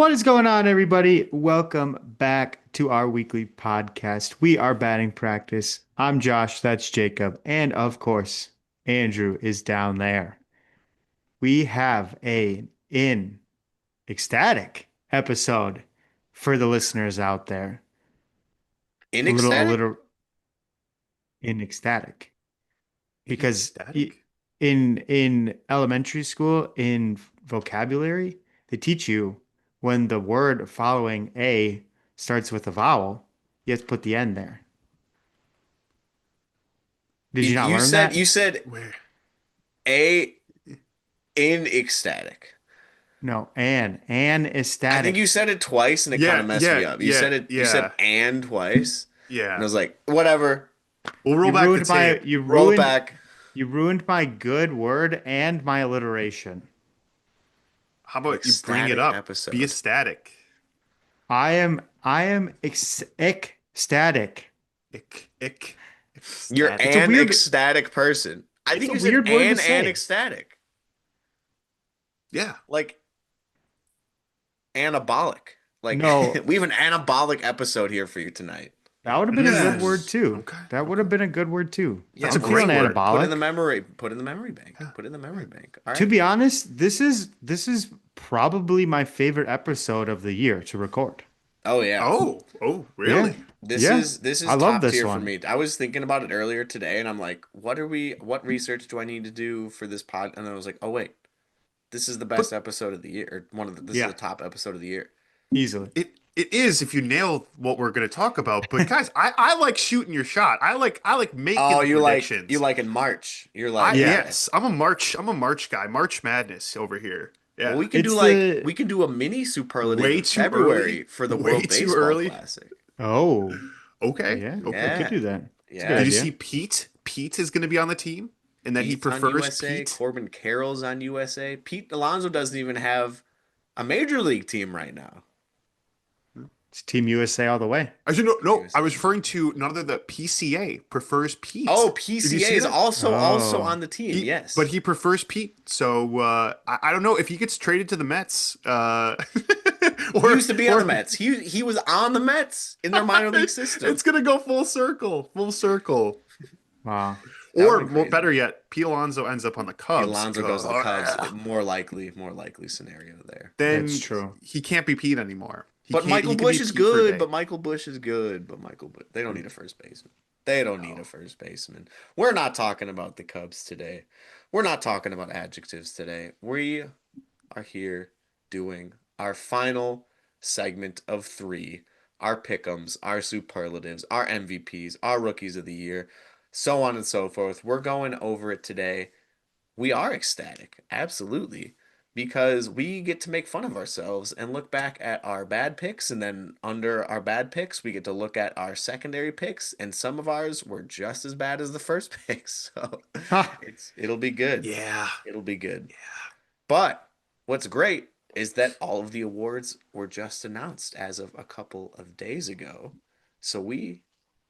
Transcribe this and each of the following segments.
What is going on, everybody? Welcome back to our weekly podcast. We are batting practice. I'm Josh, that's Jacob, and of course, Andrew is down there. We have in ecstatic episode for the listeners out there. In A ecstatic? little in ecstatic because Ecstatic? in elementary school in vocabulary, they teach you when the word following a starts with a vowel, you have to put the N there. Did you not You learn said that? you said Where? a in ecstatic. No, an I think you ecstatic. said it twice and it kind Yeah, of messed yeah, me up. yeah, You said yeah, and twice, and I yeah. was like, whatever. We'll roll You back the ruined my tape. you Roll it ruined back. you ruined my good word and my alliteration. How An about you bring it ecstatic up? Be episode. ecstatic. I am ecstatic. Ick. You're Ecstatic. It's a an weird ecstatic person. I it's think a you said weird word to and say. ecstatic. Yeah. Like anabolic. Like No, we have an anabolic episode here for you tonight. that would have been a good word Mm. too. Okay. That would Okay. have been a good word too. Yeah, That's a I'm well, feeling great word. anabolic. put in the memory bank. Yeah. Put it in the memory bank. All To right. be honest, this is probably my favorite episode of the year to record. Oh yeah. Oh, Yeah. really? Yeah. This I is love top this tier for one. me. I was thinking about it earlier today and I'm like, what research do I need to do for this pod? And I was like, oh wait, this is the But best episode of the year, or this is yeah, the top episode of the year. Easily. it is if you nail what we're gonna talk about. But guys, I like shooting your shot. I like making Oh, the you predictions. like in March. You're I like, Yeah. okay. yes, I'm a March guy. March Madness over here. Well, Yeah. It's the we can do a mini superlative Way in too early. February for the Way World too Baseball early. Classic. oh, Okay. yeah, we Okay. could Yeah. do that. It's a good Did you Yeah. idea. see Pete? Pete is going to be on the team and that he Pete's on prefers USA. Pete. Corbin Carroll's on USA. Pete Alonso doesn't even have a major league team right now. It's Team USA all the way. I should know. Team No, I was USA. referring to none other the PCA prefers Pete. Oh, Did you PCA see is that? also Oh, on the team. He, but Yes. he prefers Pete. So I don't know if he gets traded to the Mets, He or used to be on the or Mets. He was on the Mets in their minor league it's system. gonna go full circle, full circle. wow. That would Or have been more, crazy. better yet, Pete Alonso ends up on the Pete Cubs. Alonso goes to the Cubs. More likely scenario there. That's Then true. he can't be Pete anymore. He But can't. Michael He can be Bush is Pete for a good. day. But Michael Bush is good. But Michael Bush, they don't need a first baseman. They don't need a No. first baseman. We're not talking about the Cubs today. We're not talking about adjectives today. We are here doing our final segment of three, our pick'ems, our superlatives, our MVPs, our rookies of the year, so on and so forth. We're going over it today. We are ecstatic, absolutely, because we get to make fun of ourselves and look back at our bad picks, and then under our bad picks, we get to look at our secondary picks, and some of ours were just as bad as the first picks. So Ha! it'll be good. Yeah. It'll be good. But what's great is that all of the awards were just announced as of a couple of days ago. So we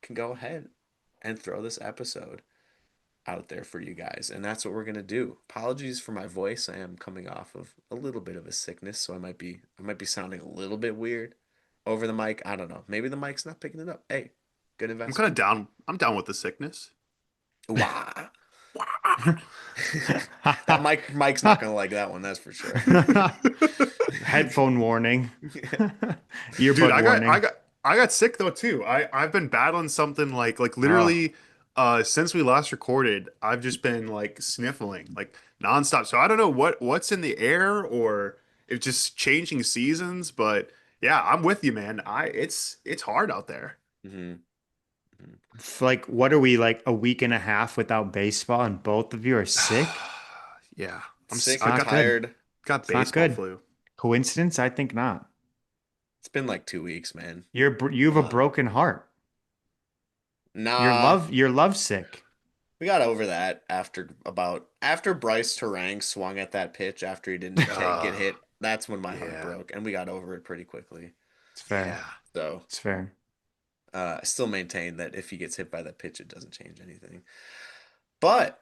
can go ahead and throw this episode out there for you guys. And that's what we're going to do. Apologies for my voice. I am coming off of a little bit of a sickness, so I might be sounding a little bit weird over the mic. I don't know. Maybe the mic's not picking it up. Hey, good I'm kind of investment. down. I'm down with the sickness. Wow. That Mike's not gonna like that one, that's for sure. Headphone warning. Dude, Earbud warning. I got sick though too. I've been battling something like Oh, literally since we last recorded, I've just been like sniffling like nonstop. So I don't know what's in the air or if just changing seasons, but yeah, I'm with you, man. It's hard out there. hmm like what are we like a week and a half without baseball and both of you are sick? Yeah. Sick, I Not got good. tired. got It's not baseball good. flu. Coincidence? I think not. It's been like 2 weeks, man. You have a Uh, broken heart. Nah, You're lovesick. we got over that after Bryce Terang swung at that pitch after he didn't get uh, hit. That's when my heart yeah. broke, and we got over it pretty quickly. It's fair. Yeah. So, It's fair. I still maintain that if he gets hit by that pitch, it doesn't change anything. But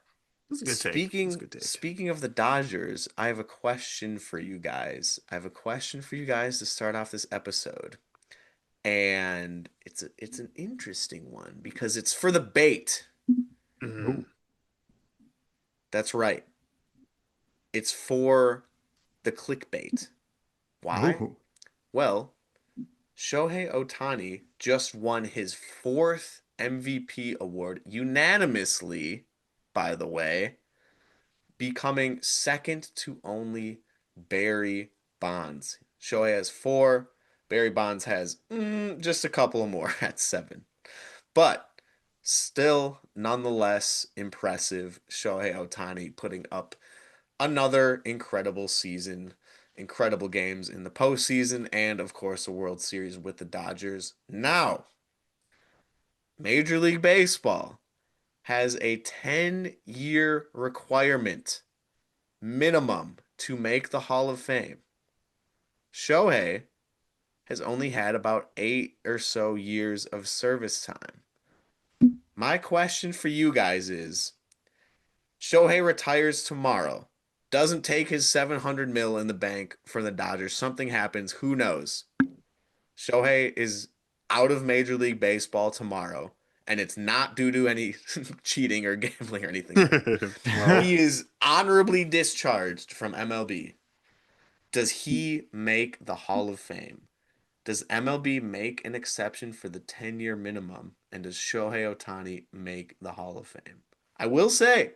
That's a good take. That's a Speaking good take. speaking of the Dodgers, I have a question for you guys. I have a question for you guys to start off this episode. And it's an interesting one because it's for the bait. Mhm. Oh, That's right. It's for the clickbait. Why? oh, Well, Shohei Ohtani just won his fourth MVP award unanimously, by the way, becoming second to only Barry Bonds. Shohei has four. Barry Bonds has just a couple more at seven. But still, nonetheless, impressive. Shohei Ohtani putting up another incredible season, incredible games in the postseason, and of course, a World Series with the Dodgers. Now, Major League Baseball has a 10-year requirement minimum to make the Hall of Fame. Shohei has only had about 8 or so years of service time. My question for you guys is Shohei retires tomorrow, doesn't take his 700 mil in the bank from the Dodgers. Something happens. Who knows? Shohei is out of Major League Baseball tomorrow, and it's not due to any cheating or gambling or anything like that. Well, He is honorably discharged from MLB. Does he make the Hall of Fame? Does MLB make an exception for the 10-year minimum? And does Shohei Ohtani make the Hall of Fame? I will say,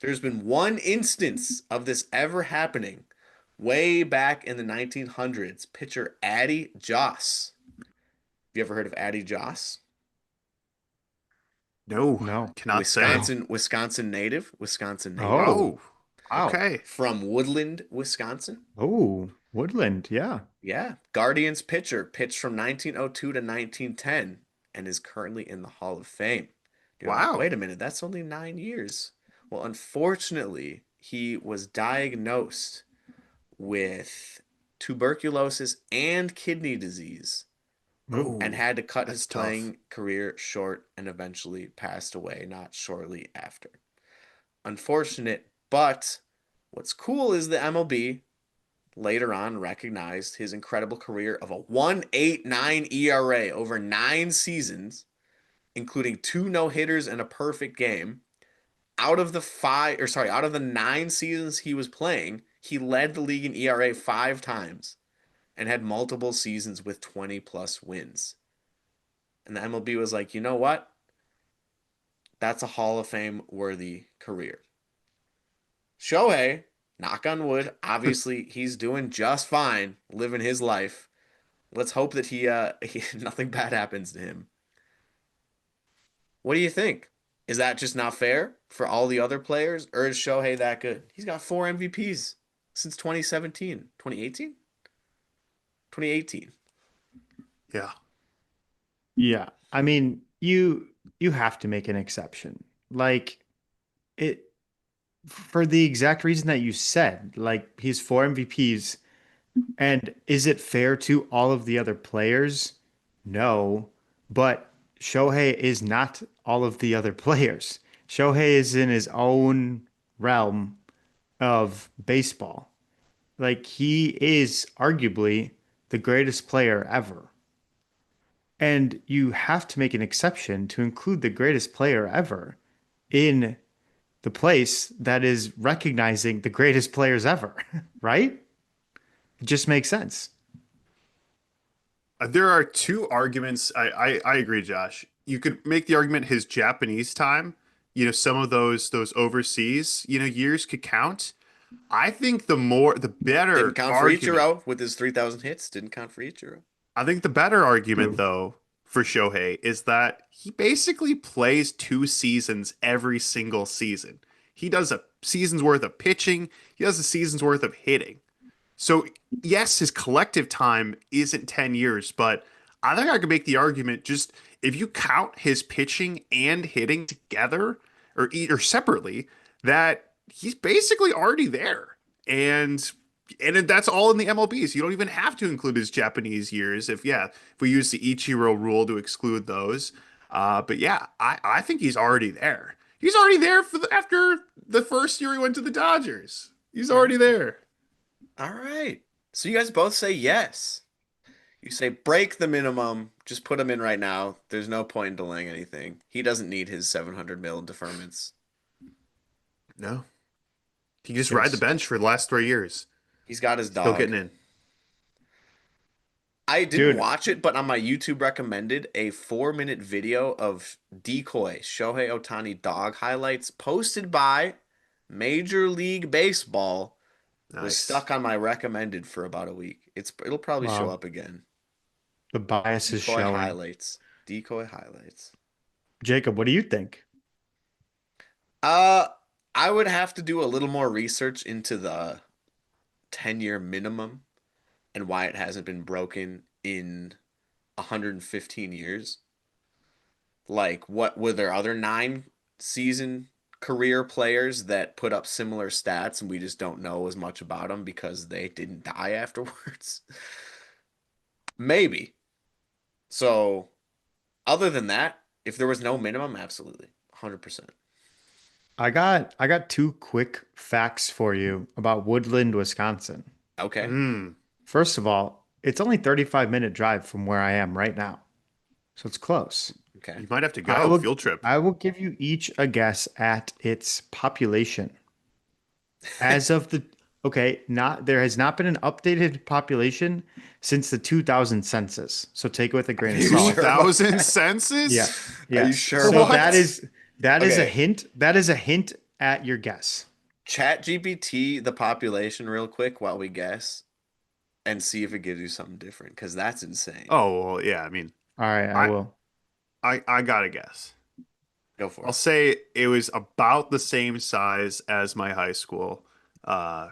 there's been one instance of this ever happening way back in the 1900s. Pitcher Addie Joss. Have you ever heard of Addie Joss? no, no. cannot say. Wisconsin native. Wisconsin native. Oh, Oh, wow. okay. From Woodland, Wisconsin. Oh, Woodland. Yeah. Yeah. Guardians pitcher. Pitched from 1902 to 1910 and is currently in the Hall of Fame. You're like, Wow. wait a minute, that's only 9 years. Well, unfortunately, he was diagnosed with tuberculosis and kidney disease Oh, and Oh, had to cut his that's tough. playing career short and eventually passed away not shortly after. Unfortunate, but what's cool is the MLB later on recognized his incredible career of a 1.89 ERA over 9 seasons, including two no-hitters and a perfect game. Out of the 9 seasons he was playing, he led the league in ERA 5 times and had multiple seasons with 20 plus wins. And the MLB was like, you know what? That's a Hall of Fame worthy career. Shohei, knock on wood, obviously he's doing just fine, living his life. Let's hope that he nothing bad happens to him. What do you think? Is that just not fair for all the other players, or is Shohei that good? He's got 4 MVPs since 2017, 2018, 2018. Yeah. yeah. I mean, you have to make an exception. Like it for the exact reason that you said. Like he's four MVPs. And is it fair to all of the other players? No, but Shohei is not all of the other players. Shohei is in his own realm of baseball. Like he is arguably the greatest player ever. And you have to make an exception to include the greatest player ever in the place that is recognizing the greatest players ever, right? It just makes sense. There are two arguments. I agree, Josh. You could make the argument his Japanese time, some of those overseas, years could count. I think the Didn't better count for argument. Ichiro with his 3,000 hits. Didn't count for Ichiro. I think the better argument True. though for Shohei is that he basically plays 2 seasons every single season. He does a season's worth of pitching, he does a season's worth of hitting. So, yes, his collective time isn't 10 years, but I think I could make the argument just if you count his pitching and hitting together or separately, that he's basically already there. And that's all in the MLB. So you don't even have to include his Japanese years if we use the Ichiro rule to exclude those. But yeah, I think he's already there. He's already there after the first year he went to the Dodgers. He's All already there. right. So you guys both say yes. You say break the minimum. Just put him in right now. There's no point in delaying anything. He doesn't need his 700 mil in deferments. No, he just ride the It's bench for the last 3 years. He's got his Still dog. getting in. I didn't dude. watch it, but on my YouTube recommended a 4-minute video of Decoy Shohei Ohtani dog highlights posted by Major League Baseball was Nice. stuck on my recommended for about a week. It'll probably show Wow, up again. the bias is Decoy showing. highlights. Decoy highlights. Jacob, what do you think? Uh, I would have to do a little more research into the 10-year minimum and why it hasn't been broken in 115 years. Like, what were there other 9 season career players that put up similar stats and we just don't know as much about them because they didn't die afterwards? Maybe. So, other than that, if there was no minimum, absolutely. 100%. I got two quick facts for you about Woodland, Wisconsin. Okay. Mm. First of all, it's only 35-minute drive from where I am right now. So it's close. Okay. You might have to I go will field trip. I will give you each a guess at its population. As of the okay, not there has not been an updated population since the 2000 census. So take it with a Are grain of you Two salt. sure about thousand that? Yeah. census? Are you Yes. sure So about What? that is a Okay. hint. That is a hint at your guess. Chat GPT the population real quick while we guess and see if it gives you something different because that's insane. Oh, well, yeah. I mean, All right, I I will. I gotta guess. Go for I'll it. say it was about the same size as my high school. Uh,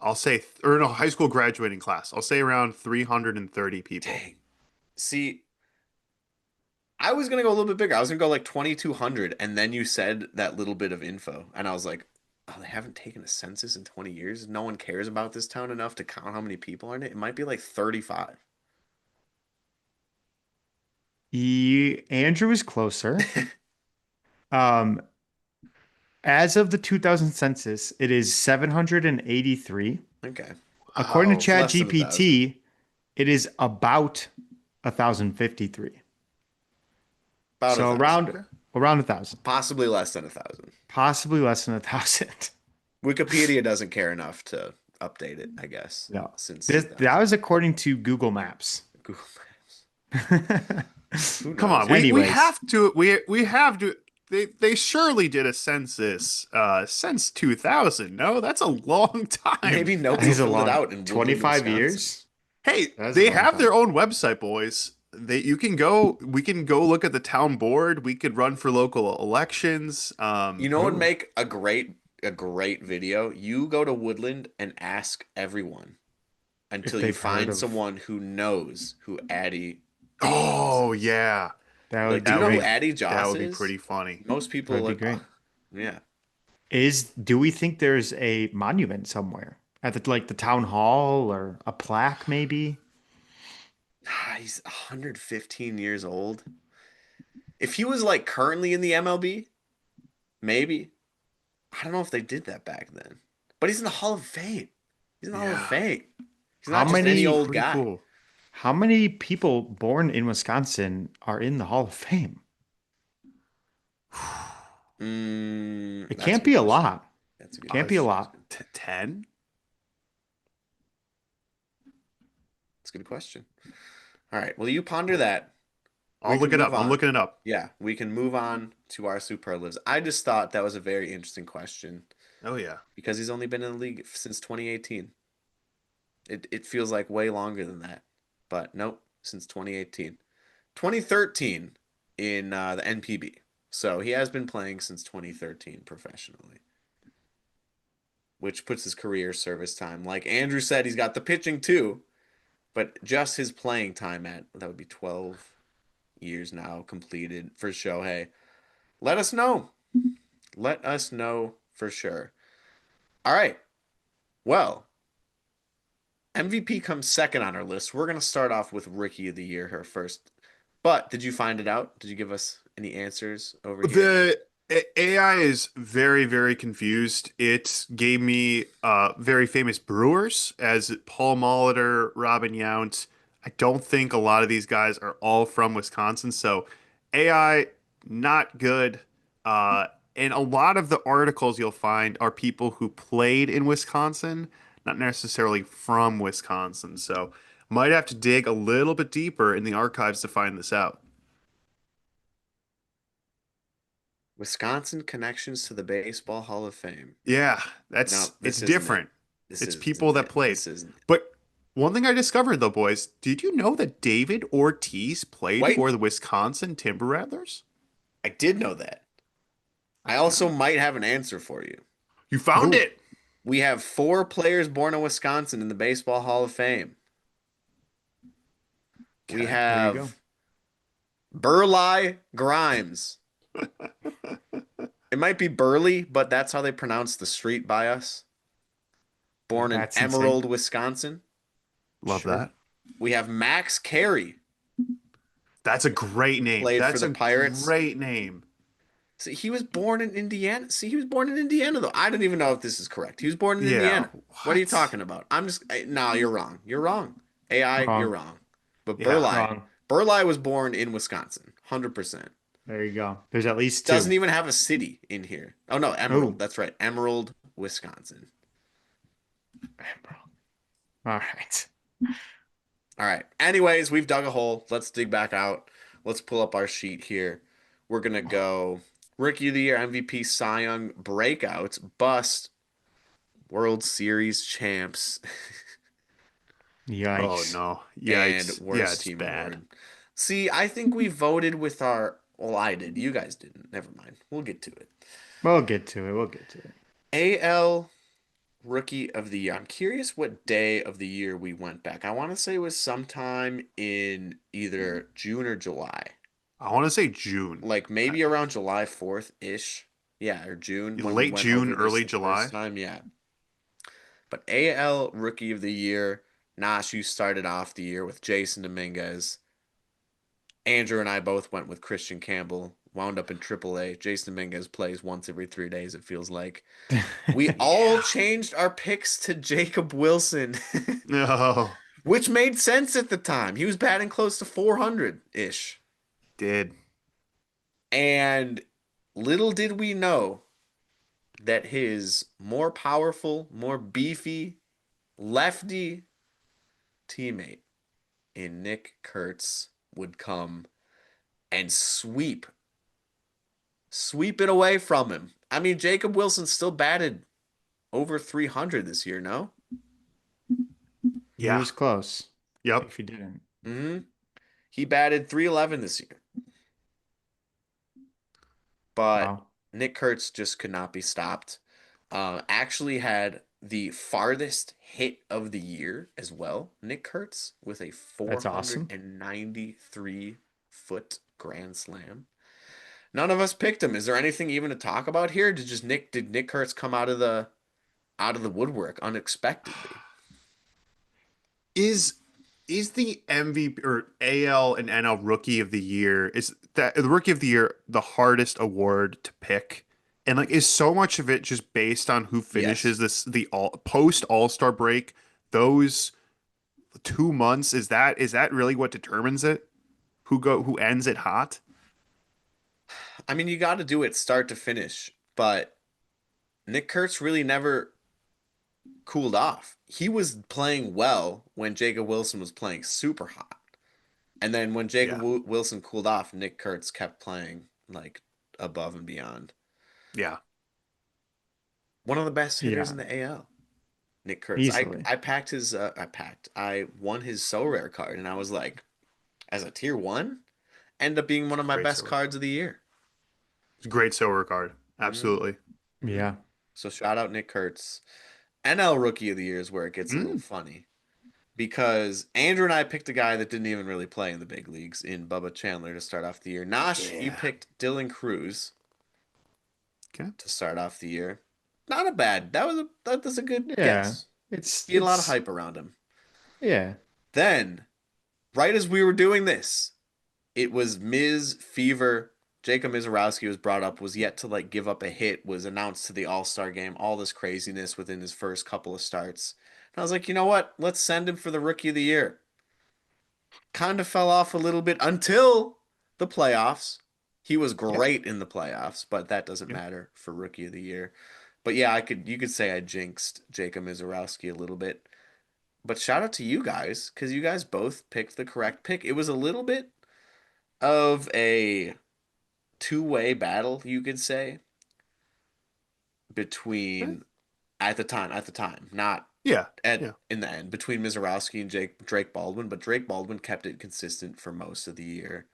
I'll say, or no, high school graduating class. I'll say around 330 people. Dang. See, I was gonna go a little bit bigger. I was gonna go like 2,200, and then you said that little bit of info, and I was like, "Oh, they haven't taken a census in 20 years. No one cares about this town enough to count how many people are in it. It might be like 35." Andrew is closer. Um, as of the 2000 census, it is 783. Okay, According to Wow. it's less than 1,000. ChatGPT, it is about 1,053. About a So thousand, around 1,000, possibly less than 1,000. possibly less than 1,000. Wikipedia doesn't care enough to update it, I guess, No, since that 2000. was according to Google Maps. Google Maps. Who Come knows? on, we Anyways, have to we have to they surely did a census since 2000. No, that's a long time. Maybe that nobody is a filled it long out in Woodland, 25 Wisconsin. years. Hey, That is a they long have time. their own website, boys. We can go look at the town board. We could run for local elections. You know what would Oh, make a great video? You go to Woodland and ask everyone if until you they've heard find of someone who knows who Addie Joss oh is. yeah. that Like, would do be you That know would who be great. Addie that Joss would be is? pretty funny. Most That people would be like, great. yeah. Do we think there's a monument somewhere at the town hall or a plaque maybe? He's 115 years old. If he was like currently in the MLB, maybe. I don't know if they did that back then. But he's in the Hall of Fame. He's in the Hall of Yeah, Fame. He's How not just any that's many old pretty guy. cool. how many people born in Wisconsin are in the Hall of Fame? It That's a can't good be a question. lot. That's a good Can't be a question. lot. 10? That's a good question. All right. Well, you ponder that. I'll We look can it move up. I'm on. looking it up. Yeah, we can move on to our superlatives. I just thought that was a very interesting question Oh yeah. because he's only been in the league since 2018. It feels like way longer than that, but nope, since 2018. 2013 in the NPB. So he has been playing since 2013 professionally, which puts his career service time. Like Andrew said, he's got the pitching too, but just his playing time at that would be 12 years now completed for Shohei. Let us know. Let us know for sure. All right. Well, MVP comes second on our list. We're going to start off with Rookie of the Year here first. But did you find it out? Did you give us any answers over here? The AI is very, very confused. It gave me very famous brewers as Paul Molitor, Robin Yount. I don't think a lot of these guys are all from Wisconsin, so AI not good. Uh, and a lot of the articles you'll find are people who played in Wisconsin, not necessarily from Wisconsin. So might have to dig a little bit deeper in the archives to find this out. Wisconsin connections to the Baseball Hall of Fame. Yeah, No, it's this isn't it. different. This It's people isn't that it. played. This isn't it. But one thing I discovered though, boys, did you know that David Ortiz played Wait, for the Wisconsin Timber Rattlers? I did know that. I also might have an answer for you. You found Oh, it. We have 4 players born in Wisconsin in the Baseball Hall of Fame. We Okay. there you go. have Burleigh Grimes. It might be Burley, but that's how they pronounce the street by us. Born in That's insane. Emerald, Wisconsin. Love Sure. that. We have Max Carey, That's a great name. played for That's the a Pirates. great name. See, he was born in Indiana. See, he was born in Indiana, though. I don't even know if this is correct. He was born in Yeah. Indiana. What are you What? talking about? No, you're wrong. You're wrong. AI, you're Wrong. wrong. But Yeah. Wrong. Burleigh was born in Wisconsin, 100%. There you go. There's at least Doesn't two. even have a city in here. Oh no, Emerald. Oh, That's right. Emerald, Wisconsin. all right. All right. Anyways, we've dug a hole. Let's dig back out. Let's pull up our sheet here. We're gonna go Rookie of the Year, MVP, Cy Young, breakouts, bust, World Series champs, Oh Yikes. no. and Yikes. Yeah, worst it's team bad. award. See, I think we voted with our. Well, I did. You guys didn't. Never mind. We'll get to it. We'll get to it. We'll get to it. AL Rookie of the Year. I'm curious what day of the year we went back. I want to say it was sometime in either June or July. I want to say June. Like maybe around July 4th-ish. Yeah, or June when we Late went June, over this early the first July. time. Yeah. But AL Rookie of the Year, Nash, you started off the year with Jason Dominguez. Andrew and I both went with Christian Campbell, wound up in AAA. Jason Dominguez plays once every 3 days, it feels like. We all Yeah. changed our picks to Jacob Wilson, No. which made sense at the time. He was batting close to 400-ish. Did. And little did we know that his more powerful, more beefy, lefty teammate in Nick Kurtz would come and sweep it away from him. I mean, Jacob Wilson still batted over 300 this year, no? He Yeah. was close. Yep. If he didn't. Mm-hmm. He batted 311 this year. But Wow. Nick Kurtz just could not be stopped. Actually had the farthest hit of the year as well. Nick Kurtz with a That's awesome. 493-foot grand slam. None of us picked him. Is there anything even to talk about here? Did Nick Kurtz come out of the woodwork unexpectedly? Is the MVP or AL and NL Rookie of the Year, is that the Rookie of the Year the hardest award to pick? And like, is so much of it just based on who finishes Yes. the all post All-Star break? Those 2 months, is that really what determines it? Who ends it hot? I mean, you got to do it start to finish, but Nick Kurtz really never cooled off. He was playing well when Jacob Wilson was playing super hot. And then when Jacob Yeah, Wilson cooled off, Nick Kurtz kept playing like above and beyond. yeah. One of the best hitters Yeah. in the AL. Nick Kurtz. Easily. I won his so rare card and I was like, as a tier one, end up being one of my Great best silver cards card. of the year. It's a great silver card. Mhm, Absolutely. mhm. Yeah. So shout out Nick Kurtz. NL Rookie of the Year is where it gets a little Mm, funny because Andrew and I picked a guy that didn't even really play in the big leagues in Bubba Chandler to start off the year. Nash, you yeah. picked Dylan Cruz Okay. to start off the year. Not a bad. That was a good Yeah. guess. It's He had a lot of it's hype around him. yeah. Then, right as we were doing this, it was Ms. Fever Jacob Mizorowski was brought up, was yet to like give up a hit, was announced to the All-Star game, all this craziness within his first couple of starts. And I was like, you know what? Let's send him for the Rookie of the Year. Kind of fell off a little bit until the playoffs. He was Yeah. great in the playoffs, but that doesn't Yeah. matter for Rookie of the Year. But yeah, you could say I jinxed Jacob Mizorowski a little bit. But shout out to you guys because you guys both picked the correct pick. It was a little bit of a two-way battle, you could say, Okay. between at the time, not Yeah. at Yeah. in the end, between Mizorowski and Drake Baldwin, but Drake Baldwin kept it consistent for most of the year.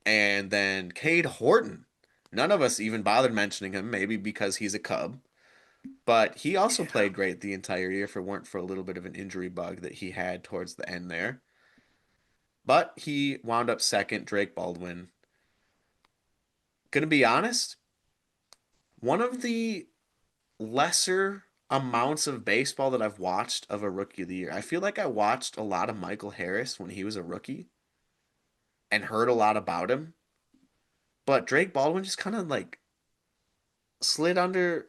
And then Cade Horton. None of us even bothered mentioning him, maybe because he's a Cub. But he also Yeah. played great the entire year if it weren't for a little bit of an injury bug that he had towards the end there. But he wound up second, Drake Baldwin. Gonna be honest, one of the lesser amounts of baseball that I've watched of a rookie of the year. I feel like I watched a lot of Michael Harris when he was a rookie and heard a lot about him. But Drake Baldwin just kind of like slid under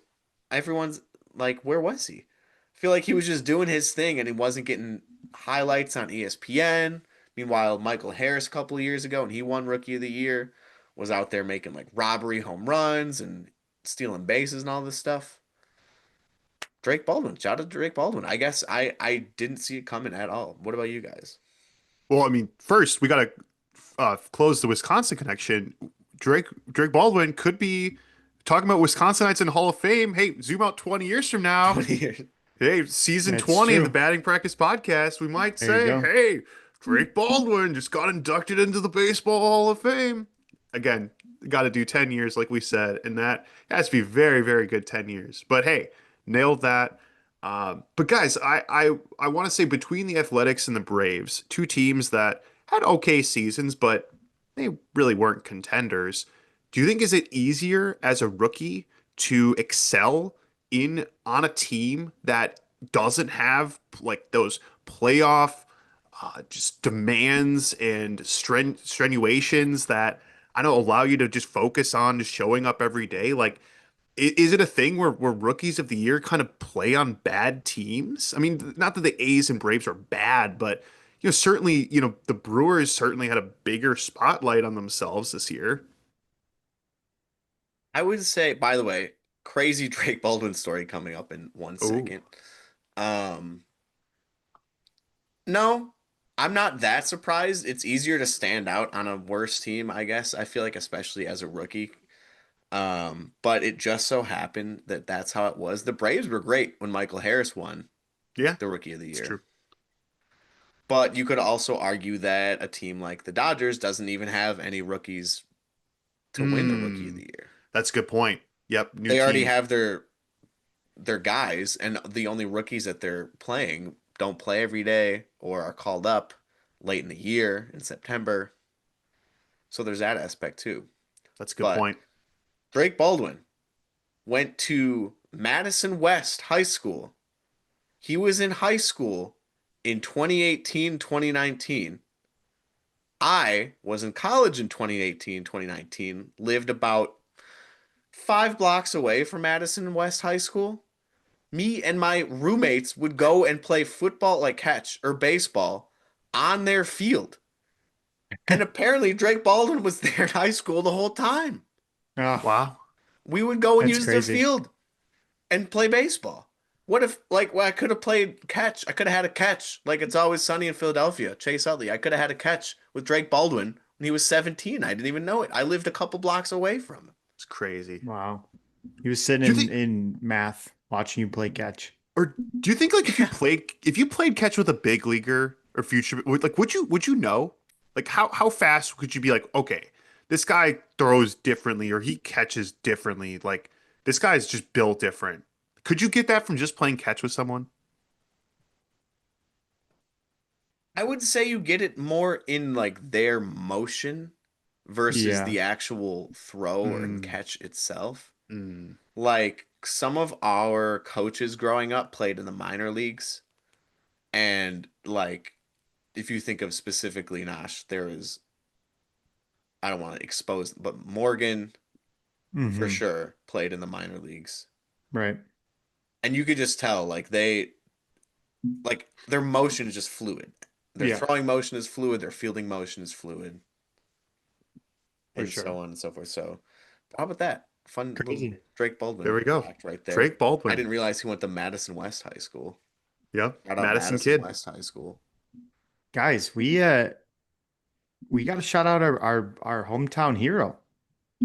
everyone's like where was he? I feel like he was just doing his thing and he wasn't getting highlights on ESPN. Meanwhile, Michael Harris a couple of years ago and he won rookie of the year was out there making like robbery home runs and stealing bases and all this stuff. Drake Baldwin, shout out to Drake Baldwin. I guess I didn't see it coming at all. What about you guys? Well, I mean, first we got to close the Wisconsin connection. Drake Baldwin could be talking about Wisconsinites in the Hall of Fame. Hey, zoom out 20 years from now. 20 years. Hey, season That's 20 of the true. Batting Practice Podcast, we might There you say, go. hey, Drake Baldwin just got inducted into the Baseball Hall of Fame. Again, got to do 10 years, like we said, and that has to be very, very good 10 years. But hey, nailed that. But guys, I want to say between the Athletics and the Braves, two teams that had okay seasons, but they really weren't contenders. Do you think is it easier as a rookie to excel in on a team that doesn't have like those playoff just demands and strenuations that I don't allow you to just focus on just showing up every day? Like, is it a thing where rookies of the year kind of play on bad teams? I mean, not that the A's and Braves are bad, but certainly, the Brewers certainly had a bigger spotlight on themselves this year. I would say, by the way, crazy Drake Baldwin story coming up in one Oh, second. Um, no, I'm not that surprised. It's easier to stand out on a worse team, I guess. I feel like especially as a rookie. But it just so happened that that's how it was. The Braves were great when Michael Harris won yeah, the Rookie of the it's Year. true. But you could also argue that a team like the Dodgers doesn't even have any rookies to win the Rookie of Mm, the Year. that's a good point. Yep, new They already team. have their guys, and the only rookies that they're playing don't play every day or are called up late in the year in September. So there's that aspect too. That's a good But point. Drake Baldwin went to Madison West High School. He was in high school in 2018, 2019. I was in college in 2018, 2019, lived about 5 blocks away from Madison West High School. Me and my roommates would go and play football, like catch or baseball, on their field. And apparently Drake Baldwin was there in high school the whole time. Oh, Wow. We would go and that's use their crazy. field and play baseball. What if, like, well, I could have played catch. I could have had a catch, like it's always sunny in Philadelphia. Chase Utley. I could have had a catch with Drake Baldwin when he was 17. I didn't even know it. I lived a couple blocks away from him. It's crazy. Wow. He was sitting Do you in, think in math watching you play catch. or do you think like if you played catch with a big leaguer or future like would you know? Like how fast could you be like, okay, this guy throws differently or he catches differently. Like this guy's just built different. Could you get that from just playing catch with someone? I would say you get it more in like their motion versus Yeah. the actual throw and Mm, catch itself. mm. Like some of our coaches growing up played in the minor leagues, and like if you think of specifically Nash, there is I don't want to expose, but Morgan for Hmm. sure played in the minor leagues. Right. And you could just tell like their motion is just fluid. Their Yeah, throwing motion is fluid, their fielding motion is fluid, for and sure. so on and so forth. So, how about that? Fun little Crazy. Drake There Baldwin we go. fact right there. Drake I Baldwin. didn't realize he went to Madison West High School. Yep. Shout out Madison Madison kid. West High School. Guys, we got to shout out our hometown hero,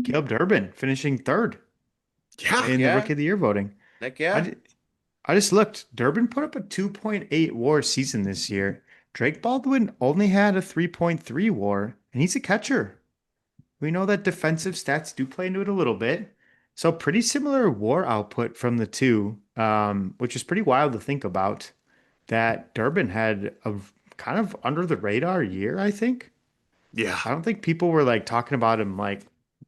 Caleb Durbin, finishing third Yeah. Heck in the yeah. Rookie of the Year voting. Heck I, yeah. ju- I just looked. Durbin put up a 2.8 WAR season this year. Drake Baldwin only had a 3.3 WAR, and he's a catcher. We know that defensive stats do play into it a little bit. So pretty similar WAR output from the two, which is pretty wild to think about. That Durbin had a kind of under the radar year, I think. Yeah. I don't think people were like talking about him like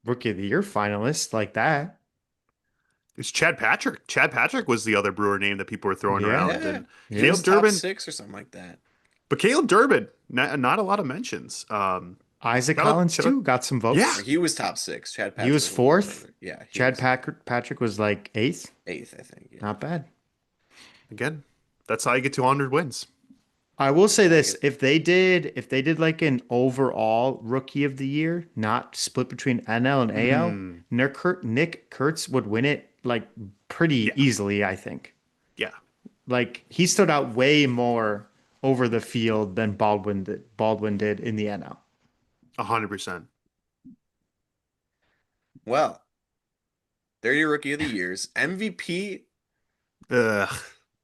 Rookie of the Year finalist like that. It's Chad Patrick. Chad Patrick was the other Brewer name that people were throwing Yeah, around. Yeah. And He yeah. was Caleb top Durbin, six or something like that. but Caleb Durbin, not a lot of mentions. Isaac Collins Shout out, too got some yeah. votes. He was top six. Chad He Patrick was was a little fourth. further. Yeah, he Chad was Patrick was like eighth. eighth, I think. Yeah. Not bad. Again, that's how you get to 100 wins. I will say I this, get if they did like an overall Rookie of the Year, not split between NL and AL, Mm, Nick Kurtz would win it like pretty yeah. easily, I think. Yeah. Like he stood out way more over the field than Baldwin did in the NL. 100%. well, they're your rookie of the years. MVP, Ugh.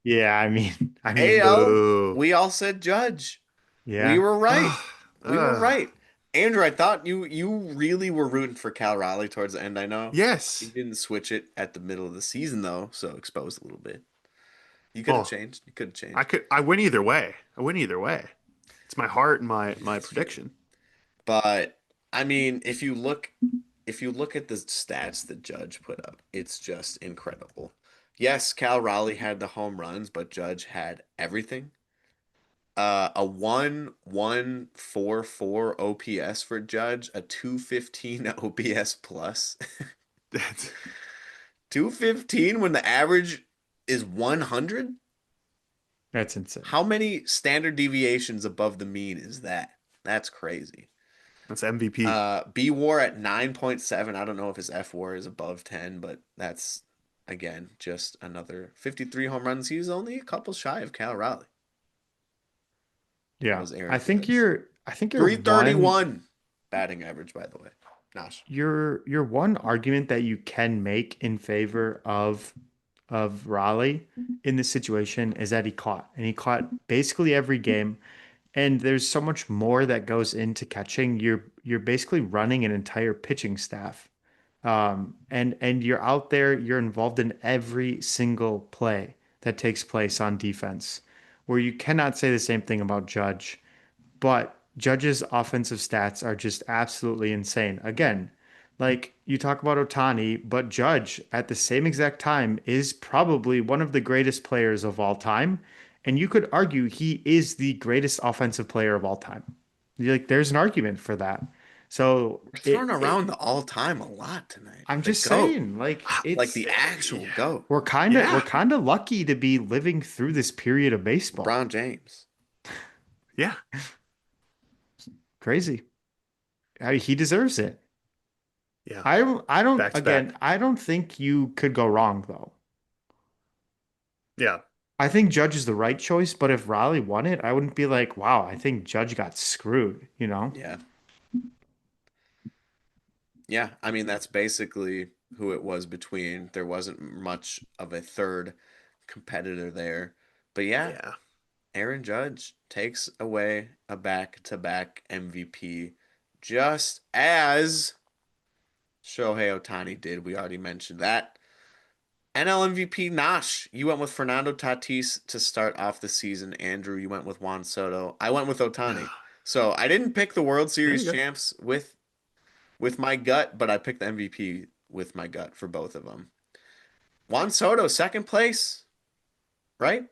Yeah, I mean, AL, Boo. we all said Judge. We yeah. were right. Ugh. We were Ugh. right. Andrew, I thought you really were rooting for Cal Raleigh towards the end, I know. You Yes. didn't switch it at the middle of the season though, so exposed a little bit. You could have Oh, changed. You could have changed. I win either way. I win either way. It's my heart and my That's true. prediction. But I mean, if you look at the stats that Judge put up, it's just incredible. Yes, Cal Raleigh had the home runs, but Judge had everything. A 1.144 OPS for Judge, a 215 OPS plus. That's 215 when the average is 100? That's insane. How many standard deviations above the mean is that? That's crazy. that's MVP. B War at 9.7. I don't know if his F War is above 10, but that's again just another 53 home runs. He was only a couple shy of Cal Raleigh. That Yeah. was Aaron I think Judge. you're I think you're one 331 batting average, by the way. Nosh. your one argument that you can make in favor of Raleigh in this situation is that he caught basically every game. And there's so much more that goes into catching. You're basically running an entire pitching staff. And you're out there, you're involved in every single play that takes place on defense, where you cannot say the same thing about Judge. But Judge's offensive stats are just absolutely insane. Again, like you talk about Ohtani, but Judge at the same exact time is probably one of the greatest players of all time. And you could argue he is the greatest offensive player of all time. Like there's an argument for that. So We're throwing around the all time a lot tonight. I'm The just GOAT. saying, like Like it's the actual GOAT. Yeah. we're kind of lucky to be living through this period of baseball. LeBron James. Yeah. Crazy. He deserves it. Yeah. I don't Back to again, back. I don't think you could go wrong though. Yeah. I think Judge is the right choice, but if Raleigh won it, I wouldn't be like, wow, I think Judge got screwed, you know? Yeah. Yeah. I mean, that's basically who it was between. There wasn't much of a third competitor there. But yeah, Yeah. Aaron Judge takes away a back-to-back MVP just as Shohei Ohtani did. We already mentioned that. NL MVP Nash. You went with Fernando Tatis to start off the season. Andrew, you went with Juan Soto. I went with Ohtani. So I didn't pick the World There Series you go. champs with my gut, but I picked the MVP with my gut for both of them. Juan Soto, second place, right?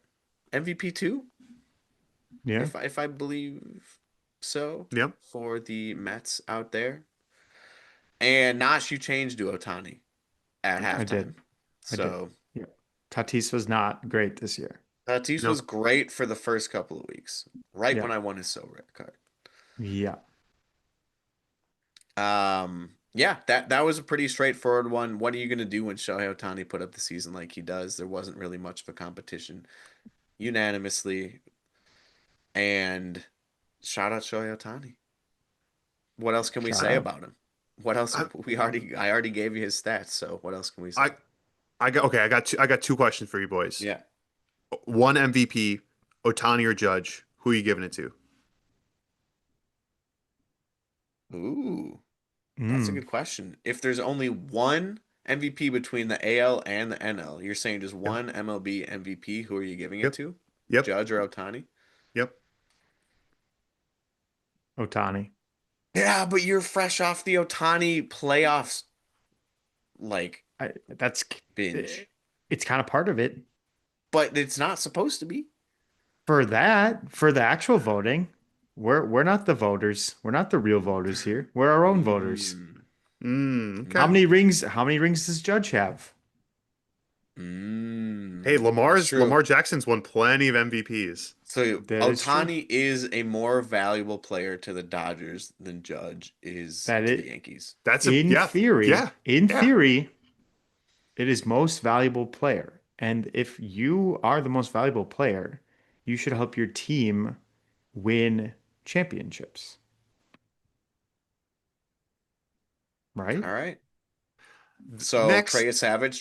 MVP two, Yeah. if I believe so, Yep. for the Mets out there. And Nash, you changed to Ohtani at I halftime. did. I did. So Yeah. Tatis was not great this year. Tatis was Nope. great for the first couple of weeks, right Yeah. when I won his silver card. Yeah. Yeah, that was a pretty straightforward one. What are you gonna do when Shohei Ohtani put up the season like he does? There wasn't really much of a competition unanimously. And shout out Shohei Ohtani. What else can we Shout say out. about him? What else I I already gave you his stats, so what else can we say? I I got okay. I got two questions for you boys. Yeah. One MVP, Otani or Judge. Who are you giving it to? Ooh, that's a Mm. good question. If there's only one MVP between the AL and the NL, you're saying just Yep. one MLB MVP, who are you giving it Yep. to? Yep. Judge or Ohtani? Yep. Ohtani. Yeah, but you're fresh off the Ohtani playoffs like That's binge. it's kind of part of it. But it's not supposed to be. For that, for the actual voting, we're not the voters. We're not the real voters here. We're our own voters. Mm, Okay. How many rings does Judge have? Hey, that's true. Lamar Jackson's won plenty of MVPs. So That is true. Ohtani is a more valuable player to the Dodgers than Judge is That to the it Yankees. That's a in theory, yeah, yeah. it is most valuable player. And if you are the most valuable player, you should help your team win championships, right? All right. So Next, Trey Savage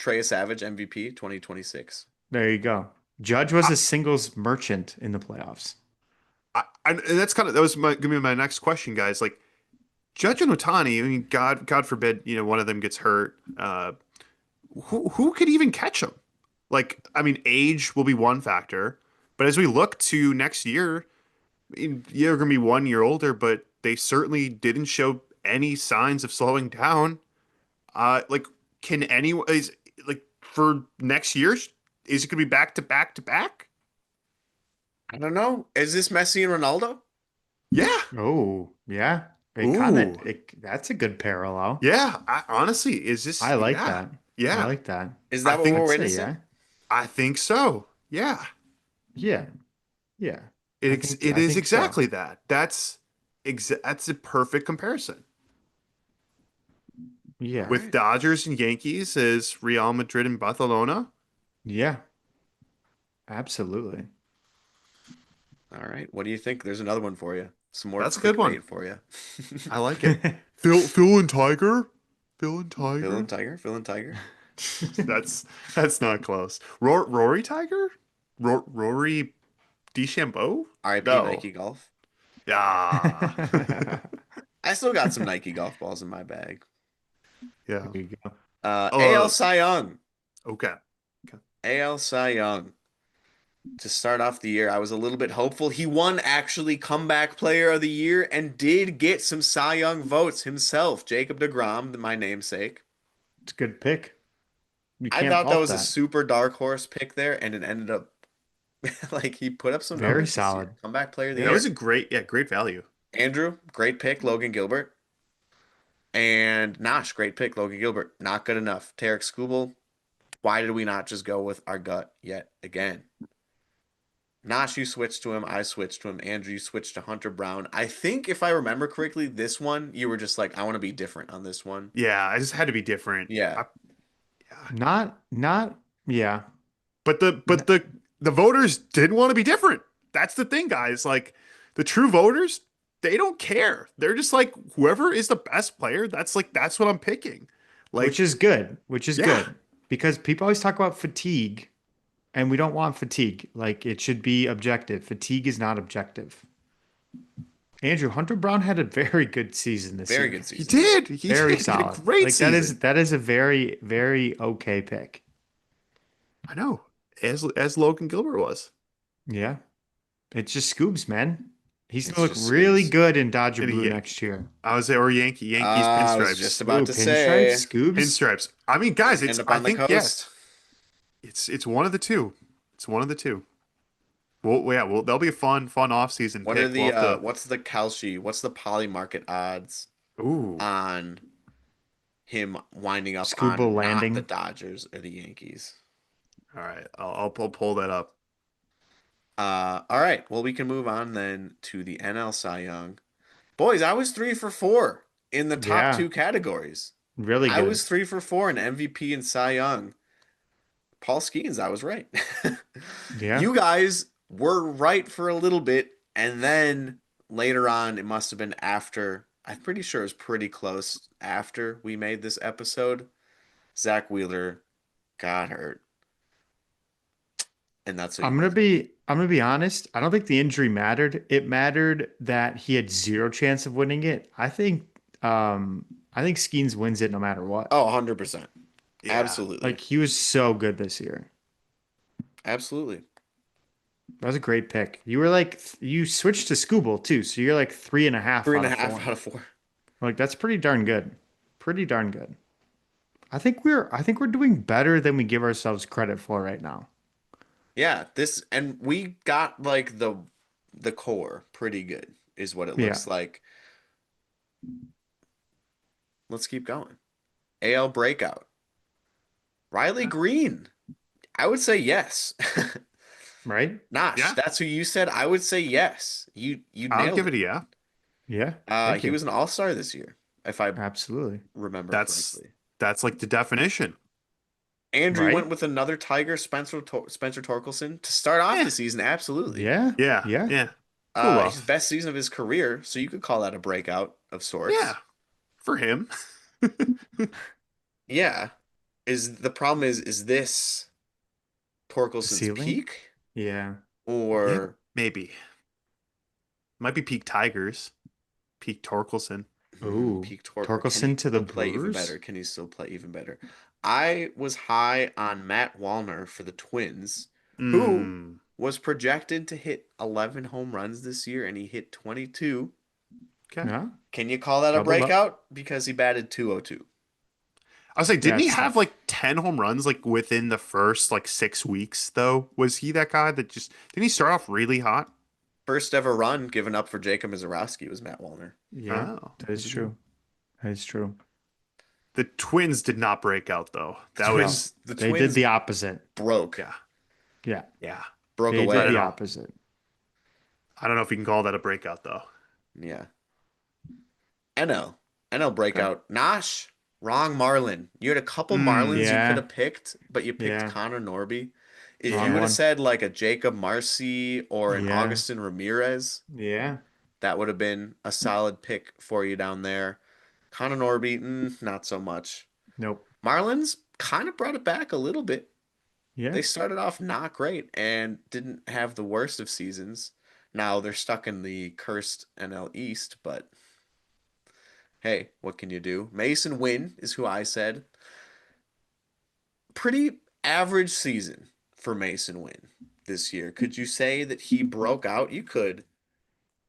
MVP 2026. There you go. Judge was I, a singles merchant in the playoffs. and that's that was gonna be my next question, guys. Like Judge and Otani. I mean, God forbid, one of them gets hurt. Who could even catch him? Like, I mean, age will be one factor, but as we look to next year, I mean, yeah, they're gonna be 1 year older, but they certainly didn't show any signs of slowing down. Like, can anyone is like for next year? Is it gonna be back to back to back? I don't know. Is this Messi and Ronaldo? Yeah. Oh, yeah. Ooh. That's a good parallel. Yeah. Honestly, is this? I like Yeah. that. I Yeah. like that. Is I that what think we're I'd say witnessing? yeah. I think so. Yeah. Yeah. Yeah. It I is think so. exactly that. That's a perfect comparison. All Yeah. With right. Dodgers and Yankees as Real Madrid and Barcelona. Yeah. Absolutely. All right. What do you think? There's another one for you. Some more That's a good one. clickbait for you. I like it. Phil and Tiger. Phil and Phil and Tiger. Tiger. Phil and Tiger. That's not close. Rory Tiger? Rory DeChambeau? RIP No. Nike Golf. Yeah. I still got some Nike golf balls in my bag. Yeah. There you go. AL Uh, Cy Young. okay. Okay. AL Cy Young. To start off the year, I was a little bit hopeful. He won actually comeback player of the year and did get some Cy Young votes himself. Jacob deGrom, my namesake. It's a good pick. You I can't thought that fault was a that. super dark horse pick there, and it ended up like he put up some Very numbers this year. solid. Comeback player of the That Yeah. was year. a great value. Andrew, great pick, Logan Gilbert. And Nosh, great pick, Logan Gilbert. Not good enough. Tarek Skubal, why did we not just go with our gut yet again? Nosh, you switched to him. I switched to him. Andrew, you switched to Hunter Brown. I think if I remember correctly, this one, you were just like, I want to be different on this one. Yeah, I just had to be different. Yeah. Yeah. Not yeah. But the N- but the the voters didn't want to be different. That's the thing, guys. Like the true voters, they don't care. They're just like whoever is the best player, that's what I'm picking. Which Like, is good. Which is yeah. good. Because people always talk about fatigue, and we don't want fatigue. Like it should be objective. Fatigue is not objective. Andrew, Hunter Brown had a very good season this Very year. good He season. did. He Very did. He had a solid. great Like season. that is a very, very okay pick. I know. As Logan Gilbert was. Yeah. It's just Scoobs, man. He's It's gonna look just really Scoobs. good in Dodger And Blue he next year. I was there or Yankees I was just pinstripes. about Ooh, to pinstripes, say, Scoobs. Pinstripes. I mean, guys, end it's up I on the think yeah, coast. it's one of the two. It's one of the two. Well, yeah, well, that'll be a fun off season What are pick. We'll the have to. what's the Kalshi? What's the poly market odds Ooh, on him winding up Scuba on not the landing. Dodgers or the Yankees. All right, I'll pull that up. All right. Well, we can move on then to the NL Cy Young. Boys, I was 3 for 4 in the top Yeah, two categories. really I good. was 3 for 4 in MVP and Cy Young. Paul Skeens, I was right. Yeah. You guys were right for a little bit, and then later on, it must have been after. I'm pretty sure it was pretty close after we made this episode. Zach Wheeler got hurt, and that's what you guys. I'm gonna be honest. I don't think the injury mattered. It mattered that he had zero chance of winning it. I think Skeens wins it no matter what. Oh, 100%. Yeah, Absolutely. Like he was so good this year. Absolutely. That was a great pick. You were like you switched to Scooble too, so you're like three and a half Three out and a of half four. out of four. Like that's pretty darn good. Pretty darn good. I think we're doing better than we give ourselves credit for right now. Yeah, this and we got like the core pretty good is what it Yeah. looks like. Let's keep going. AL breakout. Riley Green. I would say yes. Right? Nosh, yeah. that's who you said. I would say yes. You I'll nailed give it. it a yeah. Yeah. Thank He you. was an all-star this year, if I Absolutely. remember That's correctly. that's like the definition. Andrew went Right? with another Tiger, Spencer Torkelson, to start off Yeah, the season. Absolutely. Yeah. yeah, Yeah. yeah. Cool His off. best season of his career, so you could call that a breakout of Yeah, sorts. for him. Yeah. Is the problem is this The Torkelson's ceiling? peak Yeah. Yeah, or maybe. Might be peak Tigers, peak Torkelson. Ooh. peak torque, or can he Torkelson to the still play even Brewers? better? Can he still play even better? I was high on Matt Wallner for the Twins, who Mm. was projected to hit 11 home runs this year, and he hit 22. Okay. Yeah. Can you call that a Doubled up. breakout? Because he batted 202. I was like, Yeah, didn't he it's have tough. like 10 home runs like within the first like 6 weeks though? Was he that guy that just didn't he start off really hot? First ever run given up for Jacob Mizorowski was Matt Wallner. Yeah, Oh, that is true. That is true. the Twins did not break out though. The That No, was Twins, the they did Twins the opposite. broke, yeah, Yeah, yeah. broke they I did don't away. the know. opposite. I don't know if we can call that a breakout though. Yeah. NL Okay. breakout. Nosh, wrong Marlin. You had a couple Mm, Marlins you could Yeah, have picked, but you picked yeah. Connor Norby. If you Wrong would have one. said like a Jacob Marcy or an Yeah, Augustin Ramirez, yeah. that would have been a solid pick for you down there. Connor Norby, not so much. Nope. Marlins kind of brought it back a little bit. Yeah. They started off not great and didn't have the worst of seasons. Now they're stuck in the cursed NL East, but hey, what can you do? Mason Wynn is who I said. Pretty average season for Mason Wynn this year. Could you say that he broke out? You could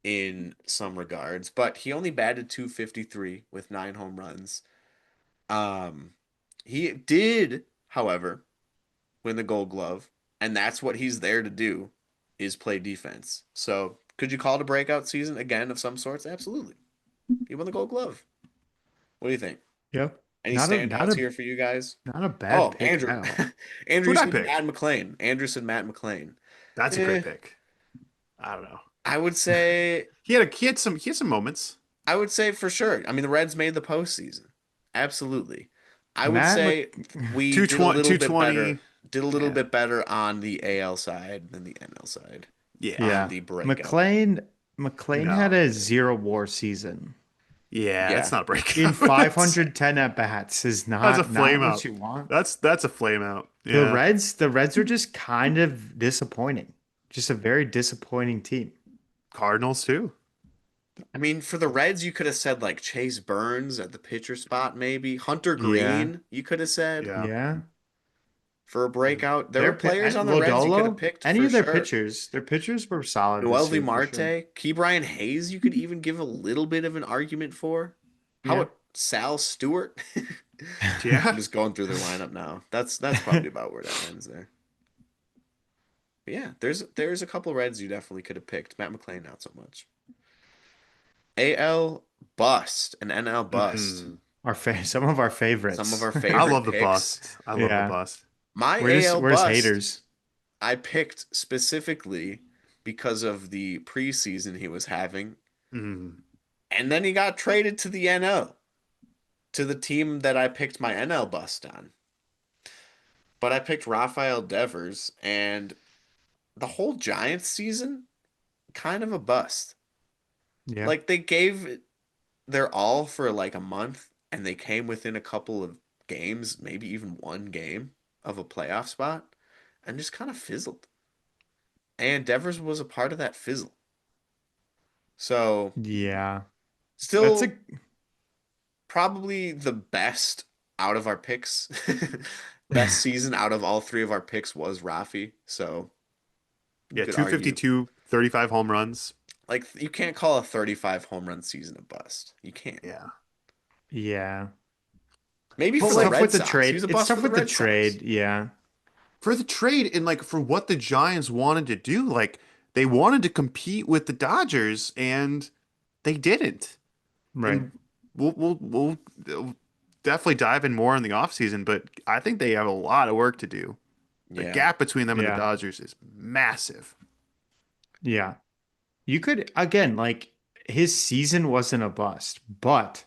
in some regards, but he only batted 253 with 9 home runs. Um, he did, however, win the Gold Glove, and that's what he's there to do, is play defense. So, could you call it a breakout season again of some sorts? Absolutely. He won the Gold Glove. What do you think? Yep. Any Not a standouts here for you guys? not a bad Oh, pick Andrew. at all. Andrew who'd I said pick? Matt McClain. Andrew said Matt McClain. That's a Eh, great pick. I don't know. I would say He had some moments. I would say for sure. I mean, the Reds made the postseason. Absolutely. I would Matt Mc say we did a 220, little bit better. 220. Did a little Yeah. bit better on the AL side than the NL side Yeah. on Yeah. the breakout. McLean had No. a zero WAR season. Yeah, that's Yeah. not a breakout. In That's 510 at bats is a not flame what out. you want. That's a flame out. Yeah. The Reds are just kind of disappointing. Just a very disappointing team. Cardinals too. I mean, for the Reds, you could have said like Chase Burns at the pitcher spot, maybe Hunter Yeah. Green. You could have said Yeah. Yeah. for a breakout. There Their were players on the Reds you could have Lodolo, picked any for of sure. their pitchers were solid this Noelvi year for sure. Marte, Ke'Bryan Hayes, you could even give a little bit of an argument for. How Yeah. about Sal Stewart? I'm Yeah. just going through their lineup now. That's probably about where that ends there. But yeah, there's a couple Reds you definitely could have picked. Matt McClain, not so much. AL bust, an NL bust. Mm. Some of our Some of favorites. our I favorite love the picks. bust. I love the Yeah. bust. My We're AL just bust, haters. I picked specifically because of the preseason he was having. Mm. And then he got traded to the NL, to the team that I picked my NL bust on. But I picked Rafael Devers, and the whole Giants season, kind of a bust. Yeah. Like they gave it their all for like a month, and they came within a couple of games, maybe even one game of a playoff spot, and just kind of fizzled. And Devers was a part of that fizzle. So Yeah. That's a still probably the best out of our picks. Best season out of all three of our picks was Rafi. So you Yeah, could argue 252, 35 home runs. like you can't call a 35 home run season a bust. You can't. Yeah. yeah. Maybe But for It's the tough like with Red the Sox. He trade. was a It's bust for tough the with the Red Sox. trade. Yeah. for the trade and like for what the Giants wanted to do, like they wanted to compete with the Dodgers and they didn't. Right. And we'll definitely dive in more in the offseason, but I think they have a lot of work to do. The Yeah. gap between them and the Yeah. Dodgers is massive. Yeah. You could again like his season wasn't a bust, but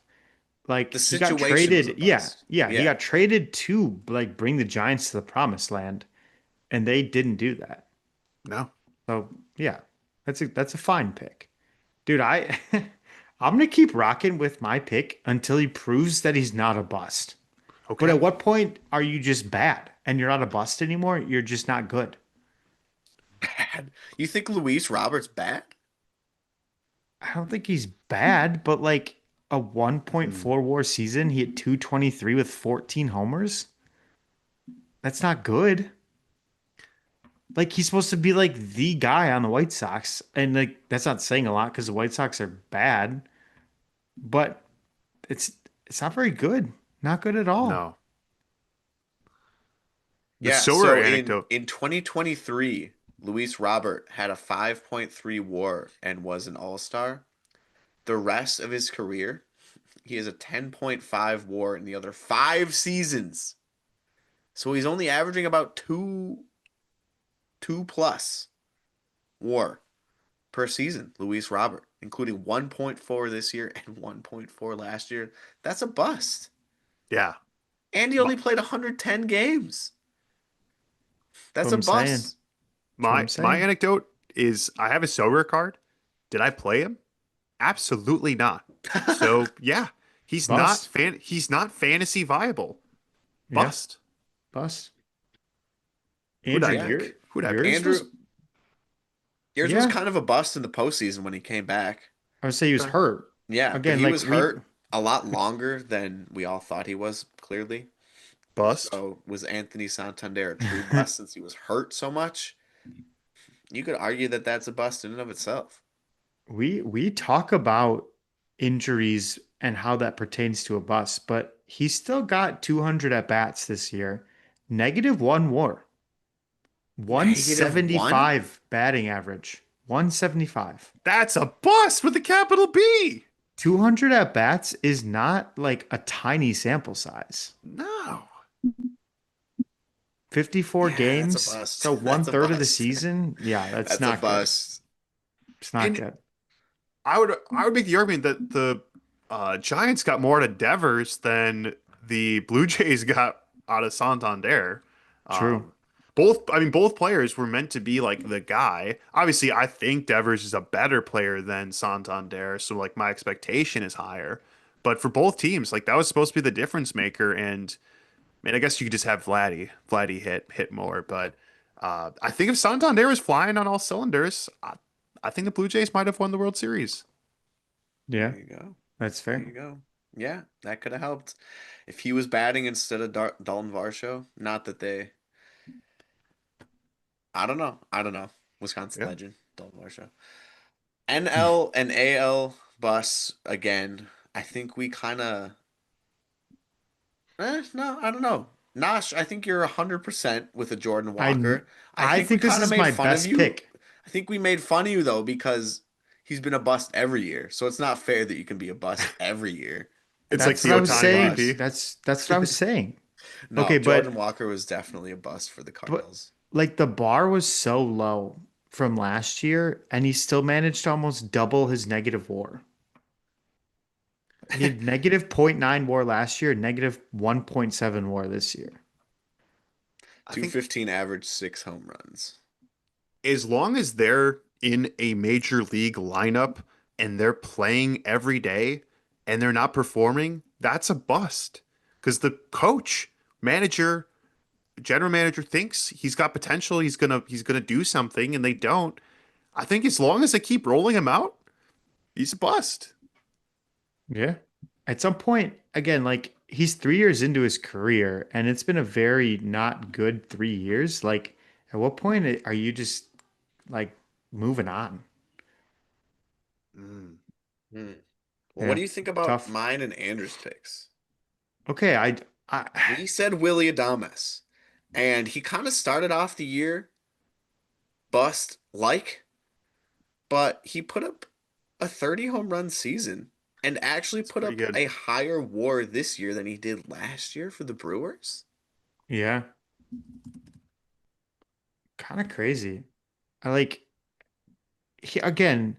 like The he got situation was a traded. Yeah. bust. Yeah, he Yeah. got traded to like bring the Giants to the promised land and they didn't do that. No. So, yeah. That's a fine pick. Dude, I'm gonna keep rocking with my pick until he proves that he's not a bust. But Okay. at what point are you just bad and you're not a bust anymore? You're just not good. Bad. You think Luis Roberts bad? I don't think he's bad, but like a Hmm. 1.4 WAR season, he hit 223 with 14 homers. That's not good. Like he's supposed to be like the guy on the White Sox, and like that's not saying a lot because the White Sox are bad, but it's it's not very good. Not good at all. No. The Yeah, Sower so in anecdote. in 2023, Luis Robert had a 5.3 WAR and was an All-Star. The rest of his career, he has a 10.5 WAR in the other 5 seasons. So he's only averaging about two plus WAR per season, Luis Robert, including 1.4 this year and 1.4 last year. That's a bust. Yeah. And he My only played 110 games. That's That's what a I'm saying. bust. That's what my I'm my saying. anecdote is I have a Sower card. Did I play him? Absolutely not. So yeah, Bust. he's not fantasy viable. Yeah, Bust. bust. Who'd I Andrew, Yeah. pick? Who'd I yours pick? was Andrew, yours was yeah. kind of a bust in the postseason when he came back. I would say he was Okay. hurt. Yeah, but Again, he like was hurt a lot longer than we all thought he was, clearly. Bust. So was Anthony Santander a true bust since he was hurt so much? You could argue that that's a bust in and of itself. we talk about injuries and how that pertains to a bust, but he still got 200 at bats this year. Negative one WAR. -1? 175 batting average. 175. That's a bust with a capital B. 200 at bats is not like a tiny sample size. No. 54 Yeah, that's a games, bust. so That's one a third of the bust. season. Yeah, that's That's a not good. bust. It's not And good. I would make the argument that the Giants got more out of Devers than the Blue Jays got out of Santander. True. Um, both players were meant to be like the guy. Obviously, I think Devers is a better player than Santander, so like my expectation is higher. But for both teams, like that was supposed to be the difference maker. And man, I guess you could just have Vladdy. Vladdy hit more, but I think if Santander was flying on all cylinders, I think the Blue Jays might have won the World Series. Yeah, There you go. that's There fair. you go. Yeah, that could have helped. If he was batting instead of Dalton Varsho, not that they, I don't know. I don't know. Wisconsin Yeah. legend, Dalton Varsho. NL and AL bus again. I think we kind of, no, I don't know. Nosh, I think you're 100% with a Jordan I Walker. I I think we think this kind of is made my fun of best you. pick. I think we made fun of you though because he's been a bust every year. So it's not fair that you can be a bust every year It's like That's the what I was A Ohtani saying. BP. bust. That's what I was saying. No, Okay, Jordan Walker was definitely a bust for the but Cardinals. like the bar was so low from last year, and he still managed to almost double his negative WAR. He had negative zero point 0.9 WAR last year, negative 1.7 WAR this year. I think 215 average, 6 home runs. as long as they're in a major league lineup and they're playing every day and they're not performing, that's a bust. Because the coach, manager, general manager thinks he's got potential, he's gonna do something, and they don't. I think as long as they keep rolling him out, he's a bust. Yeah. At some point, again, like he's 3 years into his career, and it's been a very not good 3 years. Like, at what point are you just like moving on? Mm. Hmm. Well, what Yeah, do you think about tough. mine and Andrew's picks? Okay, I, We said Willie Adames, and he kind of started off the year bust like, but he put up a 30 home run season and actually It's put pretty up good. a higher WAR this year than he did last year for the Brewers. yeah, kind of crazy. I like again,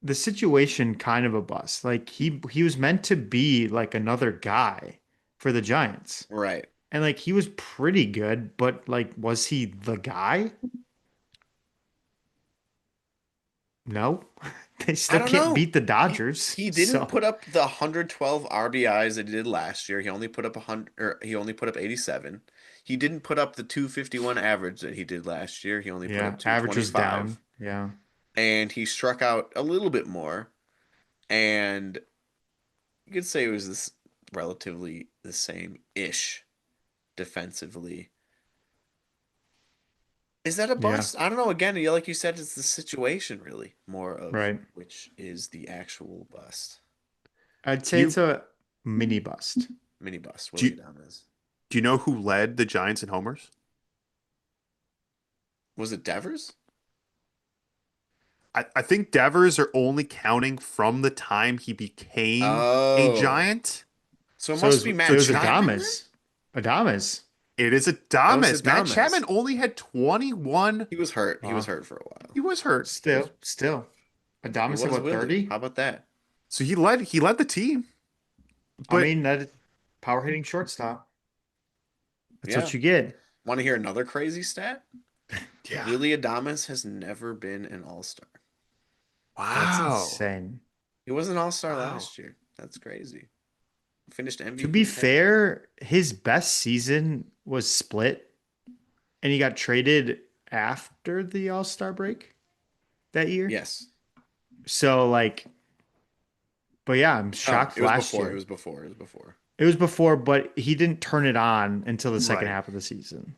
the situation kind of a bust. Like he was meant to be like another guy for the Giants. Right. And like he was pretty good, but like was he the guy? No. They I still don't can't know. beat the He Dodgers. he didn't So, put up the 112 RBIs that he did last year. He only put up 100 or he only put up 87. He didn't put up the 251 average that he did last year. He only put yeah, up average was down. 225 Yeah. and he struck out a little bit more and you could say it was this relatively the same-ish defensively. Is that a Yeah, bust? I don't know. Again, like you said, it's the situation really more of right. which is the actual bust. I'd Do say you it's a mini bust. Mini bust, do Willie you, Adames. do you know who led the Giants in homers? Was it Devers? I think Devers are only counting from the time he became a Oh. Giant. So it So must be it So Matt was Chapman then? Adames. Adames. it is That was Adames. Matt Chapman Adames. only had 21. He was hurt. He was Wow. hurt for a while. He was hurt. Still. It Adames at was what, Willie. How 30? about that? So he led the team. I But mean, that power hitting shortstop. That's Yeah. what you get. Want to hear another crazy stat? yeah. Willie Adames has never been an all-star. That's Wow. insane. He was an all-star Wow. last year. That's crazy. Finished To be MVP candidate. fair, his best season was split, and he got traded after the All-Star break that year. Yes. So, like, but yeah, I'm No, shocked it was last before. It year. was before. It was before. It was before, but he didn't turn it on until the second Right. half of the season.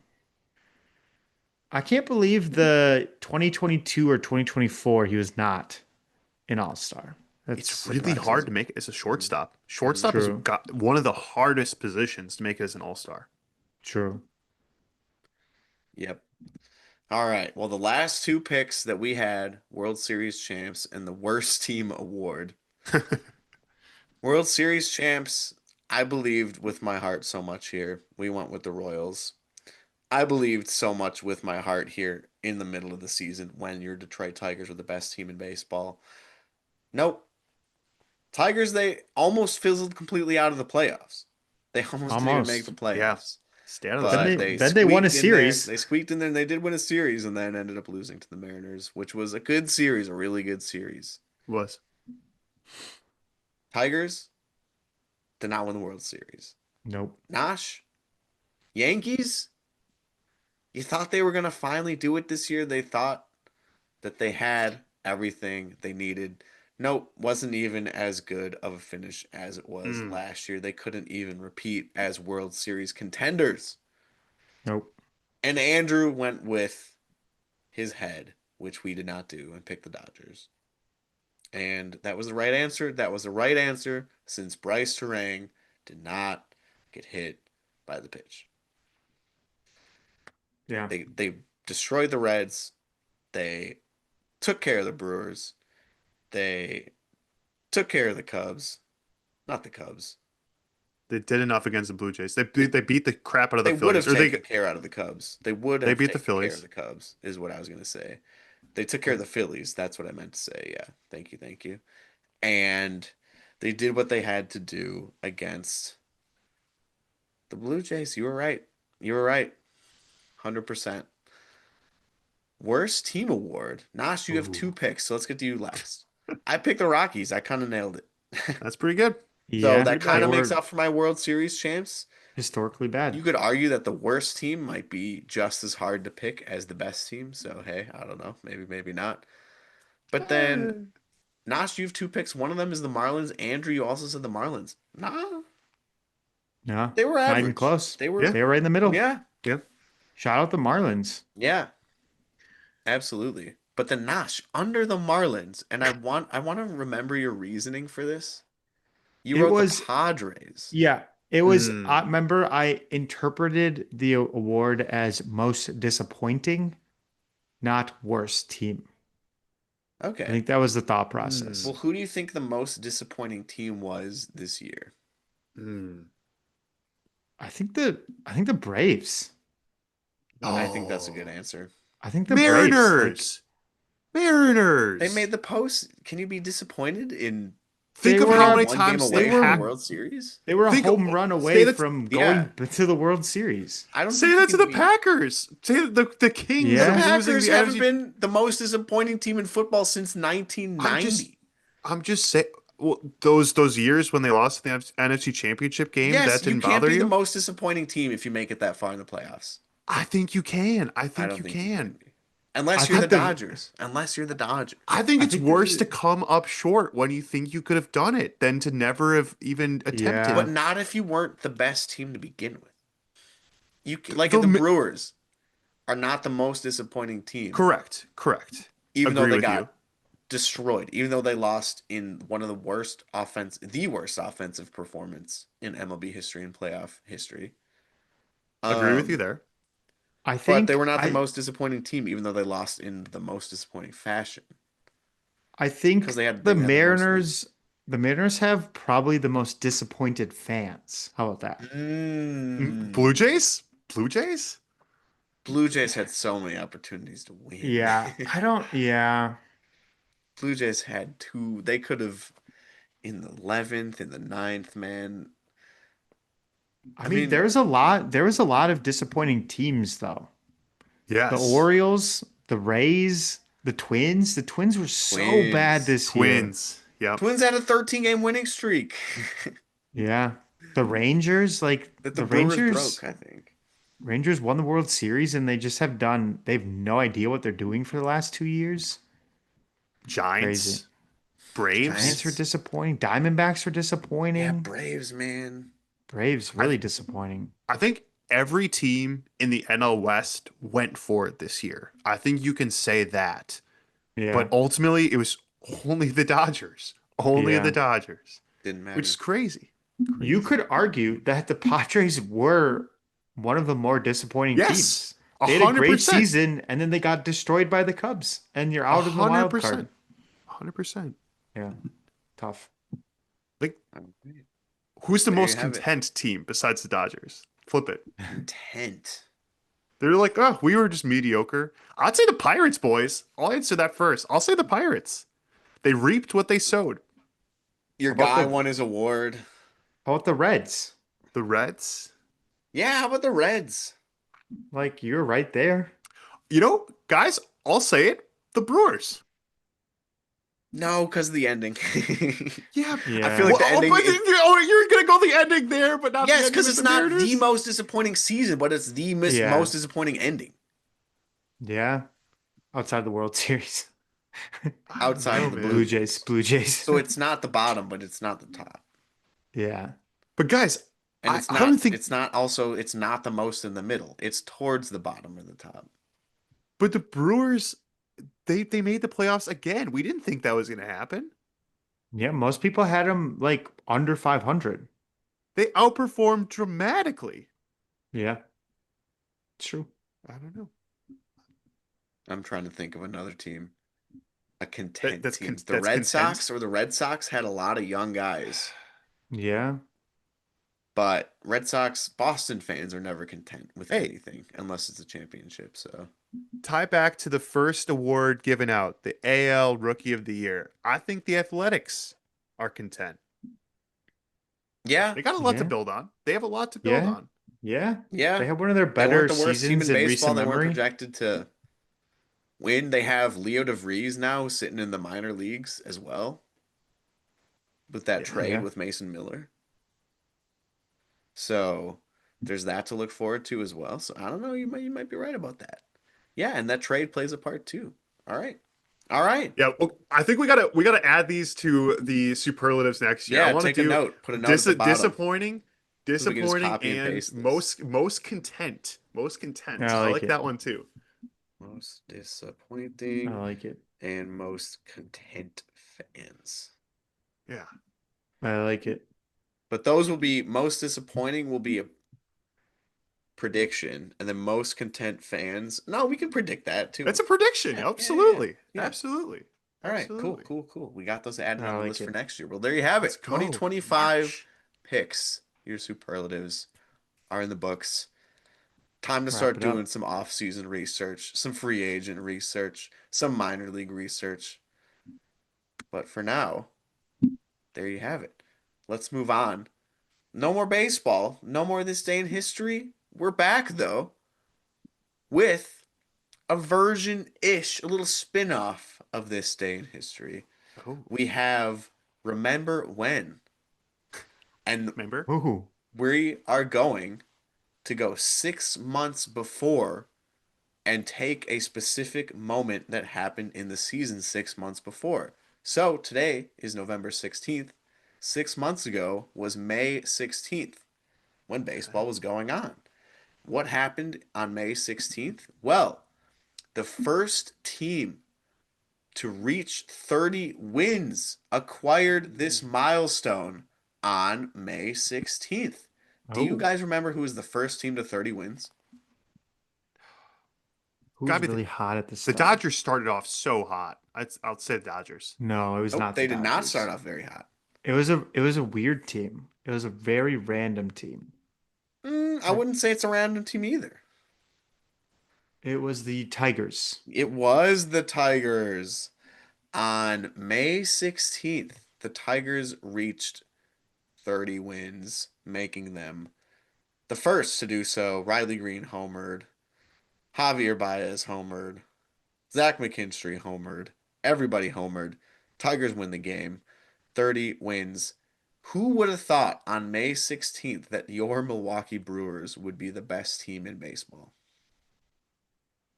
I can't believe the 2022 or 2024 he was not an all-star. That's It's really hard surprising. to make it as a Mhm. shortstop. Mhm. Shortstop has True. got one of the hardest positions to make it as an all-star. True. Yep. All right. Well, the last two picks that we had, World Series champs and the worst team award. World Series champs, I believed with my heart so much here. We went with the Royals. I believed so much with my heart here in the middle of the season when your Detroit Tigers were the best team in baseball. Nope. Tigers, they almost fizzled completely out of the playoffs. They almost didn't even make the Almost. Yeah. playoffs. Stay out of the Then But they cycle. they then they won a squeaked in there. series. They squeaked in there and they did win a series and then ended up losing to the Mariners, which was a good series, a really good series. Was. Tigers did not win the World Series. Nope. Nosh, Yankees, you thought they were going to finally do it this year. They thought that they had everything they needed. Nope, wasn't even as good of a finish as it was Mm. last year. They couldn't even repeat as World Series contenders. Nope. And Andrew went with his head, which we did not do, and picked the Dodgers. And that was the right answer. That was the right answer since Bryce Terang did not get hit by the pitch. Yeah. They destroyed the Reds. They took care of the Brewers. They took care of the Cubs. Not the Cubs. They did enough against the Blue Jays. They beat the crap out of the They would Phillies, have or taken care out of the Cubs. They would they have beat the taken care of Phillies. the Cubs, is what I was going to say. They took care of the Phillies. That's what I meant to say. Yeah. Thank you. Thank you. And they did what they had to do against the Blue Jays. You were right. You were right. 100%. Worst team award. Nash, you have two Ooh, picks, so let's get to you last. I picked the Rockies. I kind of nailed it. that's pretty good. So Yeah, that Pretty kind they bad. of makes were up for my World Series champs. historically bad. You could argue that the worst team might be just as hard to pick as the best team. So, hey, I don't know. Maybe, maybe not. But then, Eh, Nash, you have two picks. One of them is the Marlins. Andrew, you also said the Marlins. Nah, No, they were not even average. close. They were, Yeah, They were right in the middle. yeah, yeah. Shout out the Marlins. yeah, absolutely. But then Nash, under the Marlins, and I want to remember your reasoning for this. You It wrote the was, Padres. yeah, it was. I Mm, remember I interpreted the award as most disappointing, not worst team. I Okay. think that was the thought Well, process. mm, who do you think the most disappointing team was this year? mm. I think the Braves. I think that's a good Oh, answer. I think the Braves. Like Mariners. They Mariners. made the post. Can you be disappointed in they Think of how being were many one game times they they away from the had. were World Series? they were a Think, home run say away that. from Yeah. going to the World Series. I don't Say think you that to can the be. Packers. Say the Kings The Yeah. losing Packers the haven't NFC. been the most disappointing team in football since I'm just 1990. I'm just saying. Well, those years when they lost the NFC Championship game, Yes, that you didn't can't bother be the you. most disappointing team if you make it that far in the playoffs. I think you can. I I think don't you think you can can. be. I Unless you're the think the Dodgers. Unless you're the Dodgers. I think I it's think worse to the come up short when you think you could have done it than to never have even attempted But yeah. it. not if you weren't the best team to begin with. Like The the Brewers are not the most disappointing team, correct. even though Agree they with you. got destroyed, even though they lost in one of the worst offensive performance in MLB history and playoff history. Agree with you Um, there. I but they think were not the I most disappointing team, even though they lost in the most disappointing fashion I because think they had the most wins. The Mariners have probably the most disappointed fans. How about that? Blue Mm. Jays? Blue Jays? Blue Jays had so many opportunities to win. Yeah, I don't. Yeah, Blue Jays had two. They could have in the 11th, in the ninth, man. I I mean, mean, there was a lot of disappointing teams though. The Yes. Orioles, the Rays, the Twins. The Twins were so bad Twins. this year. Twins. Yep. Twins had a 13-game winning streak Yeah, the Rangers, like that the the Brewers broke, I think. Rangers won the World Series, and they just have done. They have no idea what they're doing for the last 2 years. Crazy. Giants. Braves. Giants are Giants. disappointing. Diamondbacks are Yeah, disappointing. Braves, man. Braves I really disappointing. I think every team in the NL West went for it this year. I think you can say that. But Yeah. ultimately it was only the Dodgers. Only the Yeah. Dodgers. Didn't Which is matter. crazy. You Crazy. could argue that the Padres were one of the more disappointing Yes. teams. A They had a hundred great percent. season and then they got destroyed by the Cubs and you're A out in the hundred wild card. percent. 100%. Yeah. Tough. Like, Okay. who's the There you most have it. content team besides the Dodgers? Flip it. Content. They're like, oh, we were just mediocre. I'd say the Pirates, boys. I'll answer that first. I'll say the Pirates. They reaped what they sowed. Your How about guy the won his award. Reds? The Reds. Yeah, how about the Reds? Like you're right there. You know, guys, I'll say it. The Brewers. No, because of the ending. Yeah. I feel Yeah. like Well, the ending is. you're gonna go the ending there, but not the Yes, ending because with it's the not the Mariners. most disappointing season, but it's the most Yeah. disappointing ending Yeah. Outside the World Series. I don't outside know, of the Blue Blue man. Jays. Jays. Blue Jays. So it's not the bottom, but it's not the top. Yeah. But guys, And I don't think. it's not the most in the middle. It's towards the bottom or the top. But the Brewers, they made the playoffs again. We didn't think that was gonna happen. Yeah. Most people had them like under 500. They outperformed dramatically. Yeah. It's true. I don't know. I'm trying to think of another team. A content That's team. The that's Red content. Sox or the Red Sox had a lot of young guys. Yeah. But Red Sox, Boston fans are never content with Hey, anything unless it's a championship. So tie back to the first award given out, the AL Rookie of the Year. I think the Athletics are content. yeah, They got a lot to Yeah. build on. They have a lot to build Yeah. on. Yeah. yeah, They have one of their they weren't better the worst team seasons in in baseball. recent They weren't memory. projected to win. They have Leo DeVries now sitting in the minor leagues as well with that Yeah. trade Yeah. with Mason Miller. So there's that to look forward to as well. So I don't know, you might be right about that. Yeah, and that trade plays a part too. All right. All right. Yeah, well, I think we gotta add these to the superlatives next year. I Yeah, want to take a do note. Put a note at the bottom disappointing, so we can just disappointing, copy and and paste this. most content, most content. I I like like it. that one too. Most I disappointing like it. and most content fans. Yeah. I like it. But those will be most disappointing will be a prediction, and then most content fans. No, we can predict that It's too. a prediction. Yeah, yeah, yeah, Absolutely. yeah. Absolutely. All right, cool, Absolutely. cool, cool. We got those added I on the like list for it. next year. Well, there you have Let's it. go. 2025 March. picks. Your superlatives are in the books. Time to Wrap start it doing up. some off-season research, some free agent research, some minor league research. But for now, there you have it. Let's move on. No more baseball. No more this day in history. We're back though with a version-ish, a little spin-off of this day in history. Oh, We have Remember When. And remember? Ooh. we are going to go 6 months before and take a specific moment that happened in the season 6 months before. So today is November 16th. 6 months ago was May 16th when baseball Okay. was going on. What happened on May 16th? Well, the first team to reach 30 wins acquired this milestone on May 16th. Do you Oh. guys remember who was the first team to 30 wins? Who was Gotta be really hot at the the start? Dodgers started off so hot. I'll say the Dodgers. No, it was Nope, not the they did not start Dodgers. off very hot. It was a weird team. It was a very random team. I wouldn't say it's a random team either. It was the Tigers. It was the Tigers. On May 16th, the Tigers reached 30 wins, making them the first to do so. Riley Green homered, Javier Baez homered, Zach McKinstry homered, everybody homered. Tigers win the game. 30 wins. Who would have thought on May 16th that your Milwaukee Brewers would be the best team in baseball?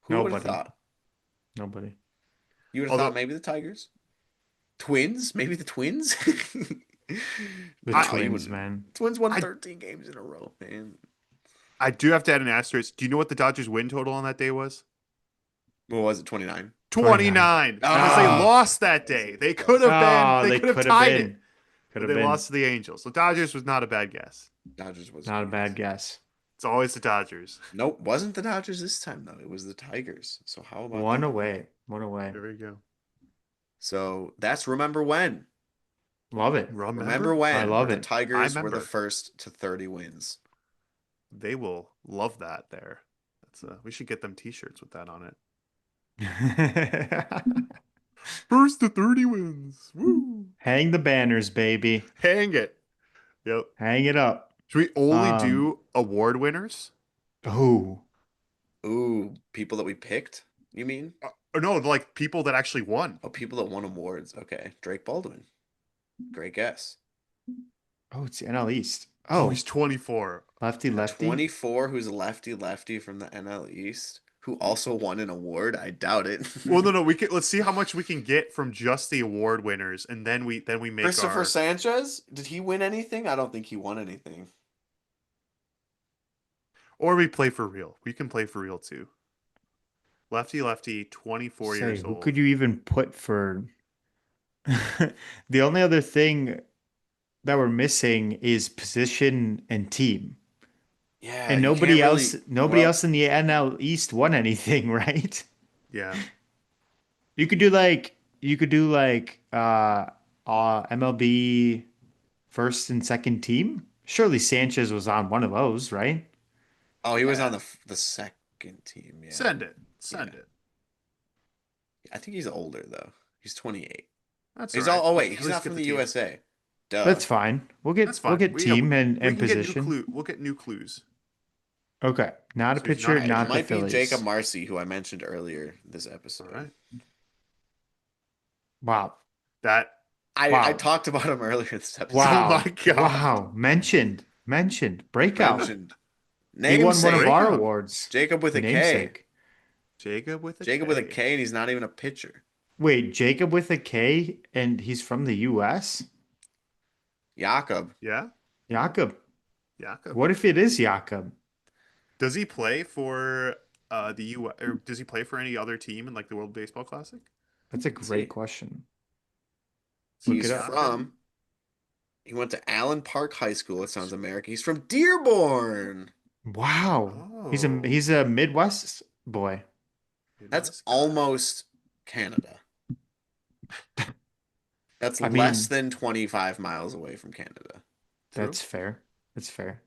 Who would have Nobody. thought? Nobody. You would have thought Although maybe the Tigers? Twins? Maybe the Twins? The No, you Twins, wouldn't. man. Twins won I 13 games in a row, man. I do have to add an asterisk. Do you know what the Dodgers win total on that day was? What was it, 29? 29. 29 because they Ah, lost that day. They could have been Oh, they they could have could have tied it, been. Could but have they been. lost to the Angels. The Dodgers was not a bad guess. Dodgers was a Not a good guess. bad guess. It's always the Dodgers. Nope, wasn't the Dodgers this time, though. It was the Tigers. So how about One that? away. One away. There we go. So that's Remember When. Love it. Remember Remember? I when love the it. I Tigers were the remember. first to 30 wins. They will love that there. That's we should get them t-shirts with that on it. First to 30 wins. Woo! Hang the banners, baby. Hang it. Yep. Hang it up. Should we only Um, do award winners? oh, Ooh, people that we picked, you mean? Or no, like people that actually won. Oh, people that won awards. Okay. Drake Baldwin. Great guess. it's the NL East. Oh, Oh, he's 24. lefty, lefty. 24, who's a lefty from the NL East, who also won an award. I doubt it. Well, no, let's see how much we can get from just the award winners, and then we make Christopher our. Sanchez, did he win anything? I don't think he won anything. Or we play for real. We can play for real too. Lefty, 24 Say, years who old. could you even put for? The only other thing that we're missing is position and team. Yeah, And you can't really. nobody Well, else in the NL East won anything, right? Yeah. You could do like MLB first and second team. Surely Sanchez was on one of those, right? Oh, he was on Yeah. the second team. Yeah. Send it. Yeah. Send it. I think he's older though. He's 28. That's all He's all. right. Oh We wait, can at he's least not get from the the team. USA. Duh. That's fine. That's We'll fine. get team We and can get new position. clue. We'll get new clues. Okay. Not a So he's not pitcher, a It not the pitcher. might be Jacob Phillies. Marcy, who I mentioned earlier this All episode. right. Wow. That. I Wow. talked about him earlier this Oh episode. my Wow. God. Wow. Mentioned. Breakout. Mentioned He won one of namesake. our Breakout. awards. Jacob with a K. Namesake. Jacob with a Jacob with a K. K, and he's not even a pitcher. Wait, Jacob with a K and he's from the US? Jakob. Yeah. Jakob. Jacob. What if it is Jakob? Does he play for the U or does he play for any other team in like the World Baseball Classic? That's a Let's great see. question. Look He's it up. Jacob. he went to Allen Park High School. It sounds American. He's from Dearborn. Wow. Oh, He's a Midwest boy. That's Midwest guy. almost Canada. That's I less mean, than 25 miles away from Canada. True. that's fair. That's fair.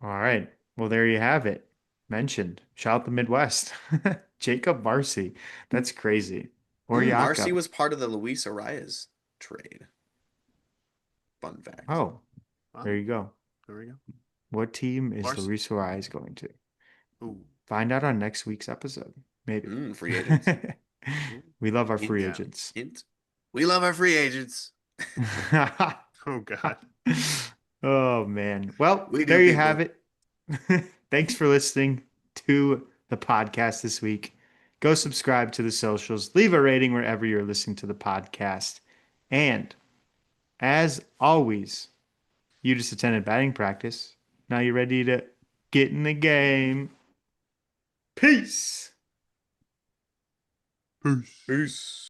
All right. Well, there you have it. Mentioned. Shout out the Midwest. Jacob Marcy. That's crazy. Or Marcy Jakob. was part of the Luis Arias trade. Fun fact. Oh, there Wow. you go. There we go. What team is Marcy. Luis Suarez going to? Ooh. Find out on next week's episode. Maybe. Free agents. Ooh. We love our Hint, free Yeah. agents. hint. We love our free agents. Oh God. Oh man. Well, We do, there you have people. it. Thanks for listening to the podcast this week. Go subscribe to the socials, leave a rating wherever you're listening to the podcast. And as always, you just attended batting practice. Now you're ready to get in the game. Peace. Peace. Peace.